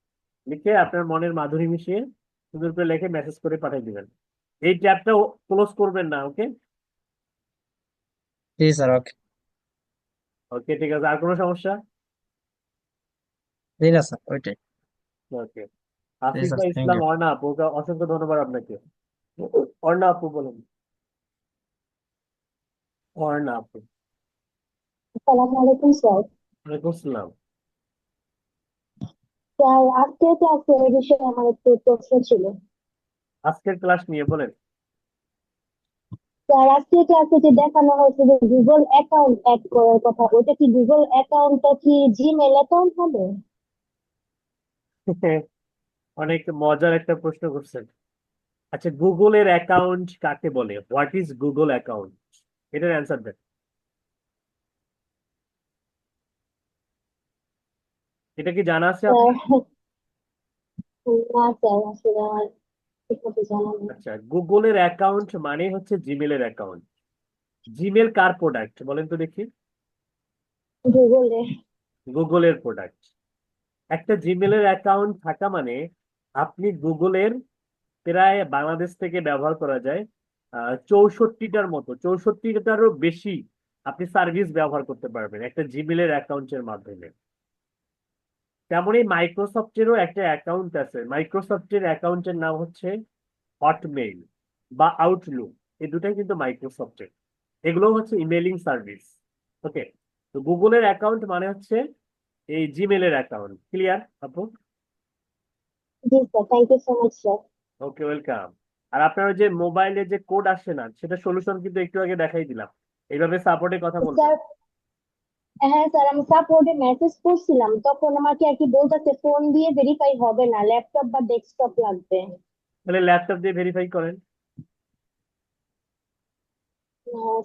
লিখে আপনার মনের মাধুরী মিশিয়ে সুন্দর করে লিখে মেসেজ করে পাঠিয়ে দিবেন। এই ট্যাবটা ক্লোজ করবেন না, ওকে। জি স্যার, ওকে। ওকে, ঠিক আছে, আর কোনো সমস্যা? জি না স্যার, ওইটাই। ওকে। জি Asifa sir, thank Islam you. Arna আপু, অসংখ্য ধন্যবাদ আপনাকে। অর্ণা আপু বলুন। অর্ণা আপু। আসসালামু আলাইকুম স্যার। ওয়ালাইকুম আসসালাম। স্যার আজকে ক্লাসে এই বিষয়ে আমার একটু প্রশ্ন ছিল। আজকের ক্লাস নিয়ে বলেন। স্যার আজকে ক্লাসে যে দেখানো হয়েছে যে গুগল অ্যাকাউন্ট অ্যাড করার কথা, ওটা কি গুগল অ্যাকাউন্টটা কি জিমেল অ্যাকাউন্ট হবে? অনেক মজার একটা প্রশ্ন করছেন। আচ্ছা, গুগলের অ্যাকাউন্ট কাকে বলে? What is Google account? এটার অ্যান্সার দেন। এটা কি জানা আছে আপনার? স্যার না স্যার, আসলে আমার ঠিক মতো জানা নেই। আচ্ছা, গুগলের অ্যাকাউন্ট মানে হচ্ছে জিমেলের অ্যাকাউন্ট। জিমেল কার প্রোডাক্ট বলেন তো দেখি? গুগলে। গুগলের প্রোডাক্ট। একটা জিমেলের অ্যাকাউন্ট থাকা মানে আপনি গুগলের প্রায় বাংলাদেশ থেকে ব্যবহার করা যায় 64টার মতো, 64টারও বেশি আপনি সার্ভিস ব্যবহার করতে পারবেন একটা জিমেলের অ্যাকাউন্টের মাধ্যমে। তেমনই মাইক্রোসফটেরও একটা অ্যাকাউন্ট আছে, মাইক্রোসফটের অ্যাকাউন্টের নাম হচ্ছে হটমেইল বা আউটলুক, এই দুটাই কিন্তু মাইক্রোসফটের। এগুলো হচ্ছে ইমেলিং সার্ভিস, ওকে। তো গুগলের অ্যাকাউন্ট মানে হচ্ছে এই জিমেলের অ্যাকাউন্ট। ক্লিয়ার আপু? জি sir, thank you so much sir. Okay, welcome. আর আপনার ওই যে মোবাইলে যে কোড আসে না, সেটা সলিউশন কিন্তু একটু আগে দেখাই দিলাম। এইভাবে সাপোর্টে কথা বলবেন। স্যার হ্যাঁ স্যার, আমি সাপোর্টে মেসেজ করছিলাম, তখন আমাকে আর কি বলতেছে ফোন দিয়ে ভেরিফাই হবে না, ল্যাপটপ বা ডেস্কটপ লাগবে। তাহলে ল্যাপটপ দিয়ে ভেরিফাই করেন।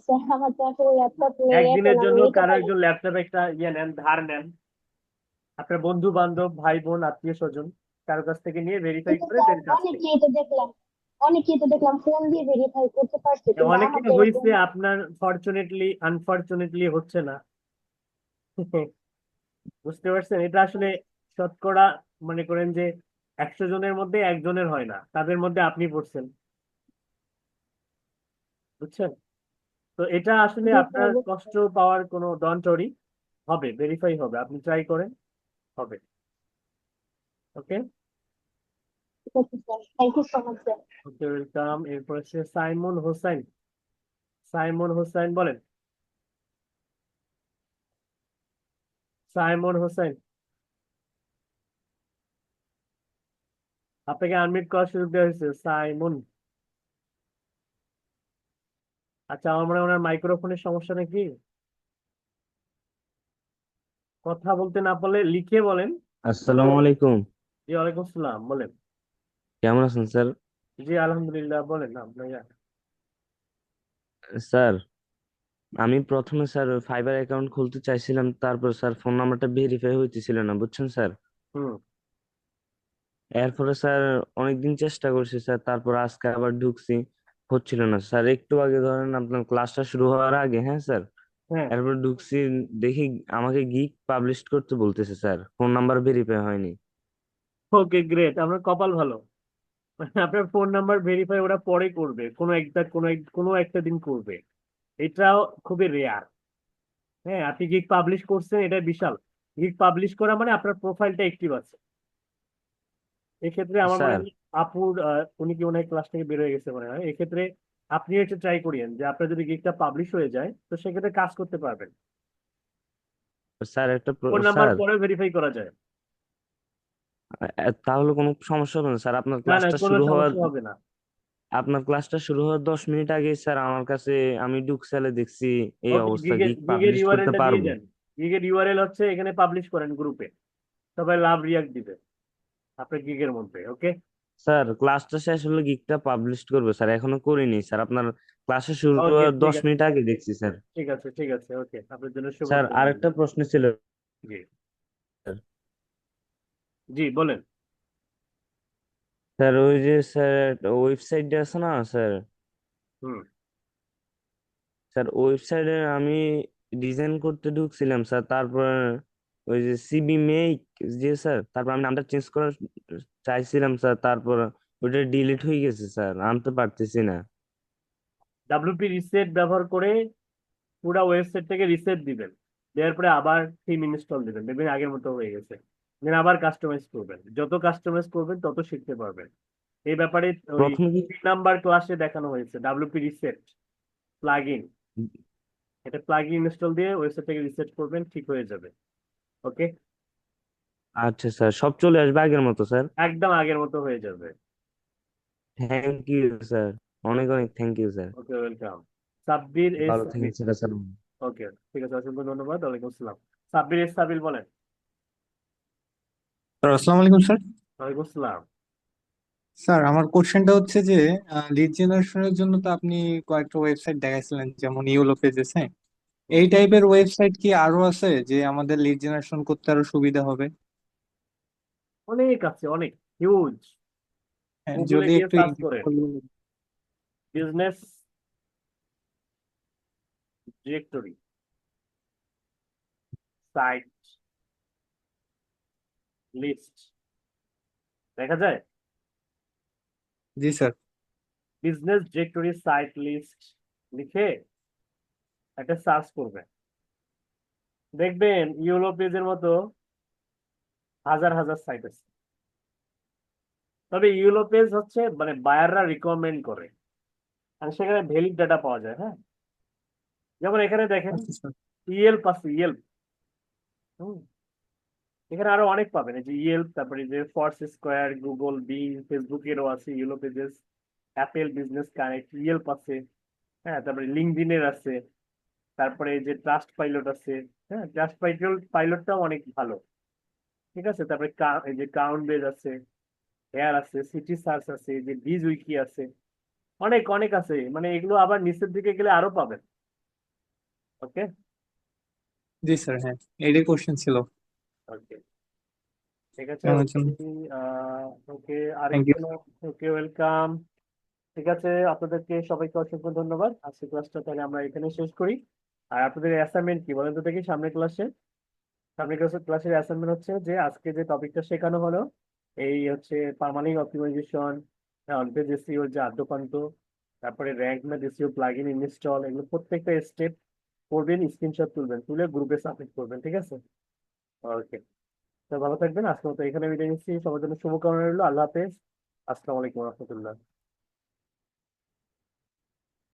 স্যার আমার তো আসলে ল্যাপটপ নেই, এখন একদিনের আমি জন্য নিতে কারো পারি। একজন ল্যাপটপ একটা ইয়ে নেন, ধার নেন, আপনার বন্ধু বান্ধব ভাই বোন আত্মীয় স্বজন কারো কাছ থেকে নিয়ে ভেরিফাই কিন্তু করে স্যার দেন কাজ থেকে। অনেকেই তো দেখলাম ফোন দিয়ে ভেরিফাই করতে পারছে, কিন্তু অনেকে আমাকে এরকম। হয়েছে, আপনার ফরচুনেটলি আনফরচুনেটলি হচ্ছে না। বুঝতে পারছেন? এটা আসলে শতকরা মনে করেন যে 100 জনের মধ্যে একজনের হয় না, তাদের মধ্যে আপনি পড়ছেন, বুঝছেন? তো এটা আসলে জি স্যার, আপনার বুঝতে কষ্ট পারছি। পাওয়ার কোনো দরকারই হবে, ভেরিফাই হবে, আপনি ট্রাই করেন, হবে। ওকে। ঠিক আছে sir, thank you so much sir. Okay, welcome. এরপর হচ্ছে সাইমন হোসেন। সাইমন হোসেন বলেন। সাইমন হোসেন, আপনাকে আনমিউট করার সুযোগ দেওয়া হয়েছে, সাইমন। আচ্ছা, আমার মনে হয় ওনার মাইক্রোফোনের সমস্যা নাকি, কথা বলতে না পারলে লিখে বলেন। আসসালামু আলাইকুম। জি, ওয়ালাইকুম আসসালাম, বলেন। কেমন আছেন স্যার? জি, আলহামদুলিল্লাহ, বলেন না আপনার। স্যার, আমি প্রথমে স্যার ফাইবার অ্যাকাউন্ট খুলতে চাইছিলাম, তারপর স্যার ফোন নাম্বারটা ভেরিফাই হইতেছিল না, বুঝছেন স্যার। হুম। এরপরে স্যার অনেকদিন চেষ্টা করছি স্যার, তারপর আজকে আবার ঢুকছি, হচ্ছিল না স্যার। একটু আগে ধরেন আপনার ক্লাসটা শুরু হওয়ার আগে, হ্যাঁ স্যার, হ্যাঁ, এরপর ঢুকছি, দেখি আমাকে গিগ পাবলিশ করতে বলতেছে স্যার, ফোন নাম্বার ভেরিফাই হয়নি। ওকে, গ্রেট, আপনার কপাল ভালো। মানে আপনার ফোন নাম্বার ভেরিফাই ওরা পরে করবে, কোনো একটা দিন করবে। এটাও খুবই রেয়ার। হ্যাঁ, আপনি গিগ পাবলিশ করছেন, এটা বিশাল। গিগ পাবলিশ করা মানে আপনার প্রোফাইলটা অ্যাক্টিভ আছে। এক্ষেত্রে আমার মনে স্যার হয় আপুর উনি কি মনে হয় ক্লাস থেকে বের হয়ে গেছে মনে হয়। এক্ষেত্রে আপনি একটু ট্রাই করিয়েন যে আপনার যদি গিগটা পাবলিশ হয়ে যায় তো সেক্ষেত্রে কাজ করতে পারবেন। স্যার একটা ফোন নাম্বার স্যার, পরেও ভেরিফাই করা যায়। তাহলে কোনো সমস্যা হবে না স্যার? আপনার না না, ক্লাসটা কোনো শুরু হওয়ার সমস্যা হবে না। আপনার ক্লাসটা শুরু হওয়ার 10 মিনিট আগে স্যার আমার কাছে, আমি ঢুকসালে দেখছি এই ওকে, অবস্থা, গিগের গিগ গিগের পাবলিশ করতে ইউআরএলটা দিয়ে পারবো? দেন। গিগের ইউআরএল হচ্ছে, এখানে পাবলিশ করেন গ্রুপে, সবাই লাভ রিয়াক্ট দিবে আপনার গিগের মধ্যে। ওকে। স্যার ক্লাসটা শেষ হলে গিগটা পাবলিশ করবো স্যার, এখনো করিনি স্যার। আপনার ক্লাসে শুরু ওকে, হওয়ার ঠিক দশ আছে, মিনিট আগে দেখছি স্যার। ঠিক আছে, ঠিক আছে। ওকে, আপনার জন্য স্যার শুভকামনা রইলো। আরেকটা প্রশ্ন ছিল জি, স্যার। জি বলেন। স্যার ওই যে স্যার ওয়েবসাইটটা আছে না স্যার, হুম। স্যার ওয়েবসাইটে আমি ডিজাইন করতে ঢুকছিলাম স্যার, তারপর ওই যে সিবি মেক, যে স্যার, তারপর আমি নামটা চেঞ্জ করার চাইছিলাম স্যার, তারপর ওটা ডিলিট হয়ে গেছে স্যার, আনতে পারতেছি না। ডাব্লিউপি রিসেট ব্যবহার করে পুরো ওয়েবসাইটটাকে রিসেট দিবেন। দেওয়ার পরে আবার থিম ইনস্টল দিবেন, দেখবেন আগের মতো হয়ে গেছে। দেন আবার কাস্টমাইজ করবেন, যত কাস্টমাইজ করবেন তত শিখতে পারবেন। এই ব্যাপারে ওই প্রথমে কি 3 নাম্বার ক্লাসে দেখানো হয়েছে ডাব্লিউপি রিসেট প্লাগইন। এটা প্লাগইন ইনস্টল দিয়ে ওয়েবসাইটটাকে রিসেট করবেন, ঠিক হয়ে যাবে। ওকে, আচ্ছা স্যার, সব চলে আসবে আগের মতো স্যার? একদম আগের মতো হয়ে যাবে। থ্যাংক ইউ স্যার, অনেক অনেক thank you sir. Okay, welcome. Sabbir এস ভালো সাবিল। থাকেন স্যার স্যার। ওকে, ঠিক আছে, অসংখ্য ধন্যবাদ, ওয়ালাইকুম আসসালাম। সাব্বির এস সাবিল বলেন। স্যার আসসালামু আলাইকুম স্যার। ওয়ালাইকুম আসসালাম। স্যার আমার কোশ্চেনটা হচ্ছে যে লিড জেনারেশনের জন্য তো আপনি কয়েকটা ওয়েবসাইট দেখাইছিলেন, যেমন ইউলো পেজেস, হ্যাঁ, হুম। এই টাইপের ওয়েবসাইট কি আরো আছে যে আমাদের লিড জেনারেশন করতে আরো সুবিধা হবে? অনেক আছে, অনেক হিউজ। হ্যাঁ, গুগলে যদি গিয়ে একটু সার্চ করেন বিজনেস ডিরেক্টরি, সাইট লিস্ট, দেখা যায়। জি sir. Business directory site list লিখে একটা সার্চ করবেন, দেখবেন ইউরো পেজের মতো হাজার হাজার সাইট আছে। তবে ইউরো পেজ হচ্ছে মানে বায়াররা রিকমেন্ড করে, আর সেখানে ভ্যালিড ডাটা পাওয়া যায়। হ্যাঁ, যেমন এখানে দেখেন আচ্ছা স্যার। ইয়েল্প আছে, ইয়েল্প। এখানে আরো অনেক পাবেন, এই যে ইয়েল্প, তারপরে যে ফোর্স স্কোয়ার, গুগল, বিং, ফেসবুকেরও আছে yellow pages, Apple business connect, Yelp আছে। হ্যাঁ, তারপরে লিঙ্কডইনের আছে, তারপরে এই যে ট্রাস্ট পাইলট আছে। হ্যাঁ, ট্রাস্ট পাইলটটাও অনেক ভালো। ঠিক আছে, তারপরে এই যে কাউন্ট বেজ আছে, এয়ার আছে, সিটি সার্চ আছে, এই যে বিজ উইকি আছে। অনেক অনেক আছে, মানে এগুলো আবার নিচের দিকে গেলে আরো পাবেন। ওকে। জি স্যার, হ্যাঁ, এটাই কোশ্চেন ছিল। ওকে, ঠিক আছে। জানার ওকে। জন্য ওকে, থ্যাংক ইউ। আরেকজন। Okay, welcome. ঠিক আছে, আপনাদেরকে সবাইকে অসংখ্য ধন্যবাদ। আজকে ক্লাসটা তাহলে আমরা এখানে শেষ করি। আর আপনাদের অ্যাসাইনমেন্ট কি বলেন তো দেখি, সামনের ক্লাসের অ্যাসাইনমেন্ট হচ্ছে যে আজকে যে টপিকটা শেখানো হলো, এই হচ্ছে পার্মালিং অপটিমাইজেশন, অনপেজ এসইও যে আদ্যপান্ত, তারপরে rank math SEO plugin install, এগুলো প্রত্যেকটা স্টেপ করবেন, স্ক্রিনশট তুলবেন, তুলে গ্রুপে সাবমিট করবেন। ঠিক আছে। ওকে, তো ভালো থাকবেন। আজকে মতো এখানে বিদায় নিচ্ছি, সবার জন্য শুভকামনা রইলো। আল্লাহ হাফেজ। আসসালামু আলাইকুম রহমতুল্লাহ।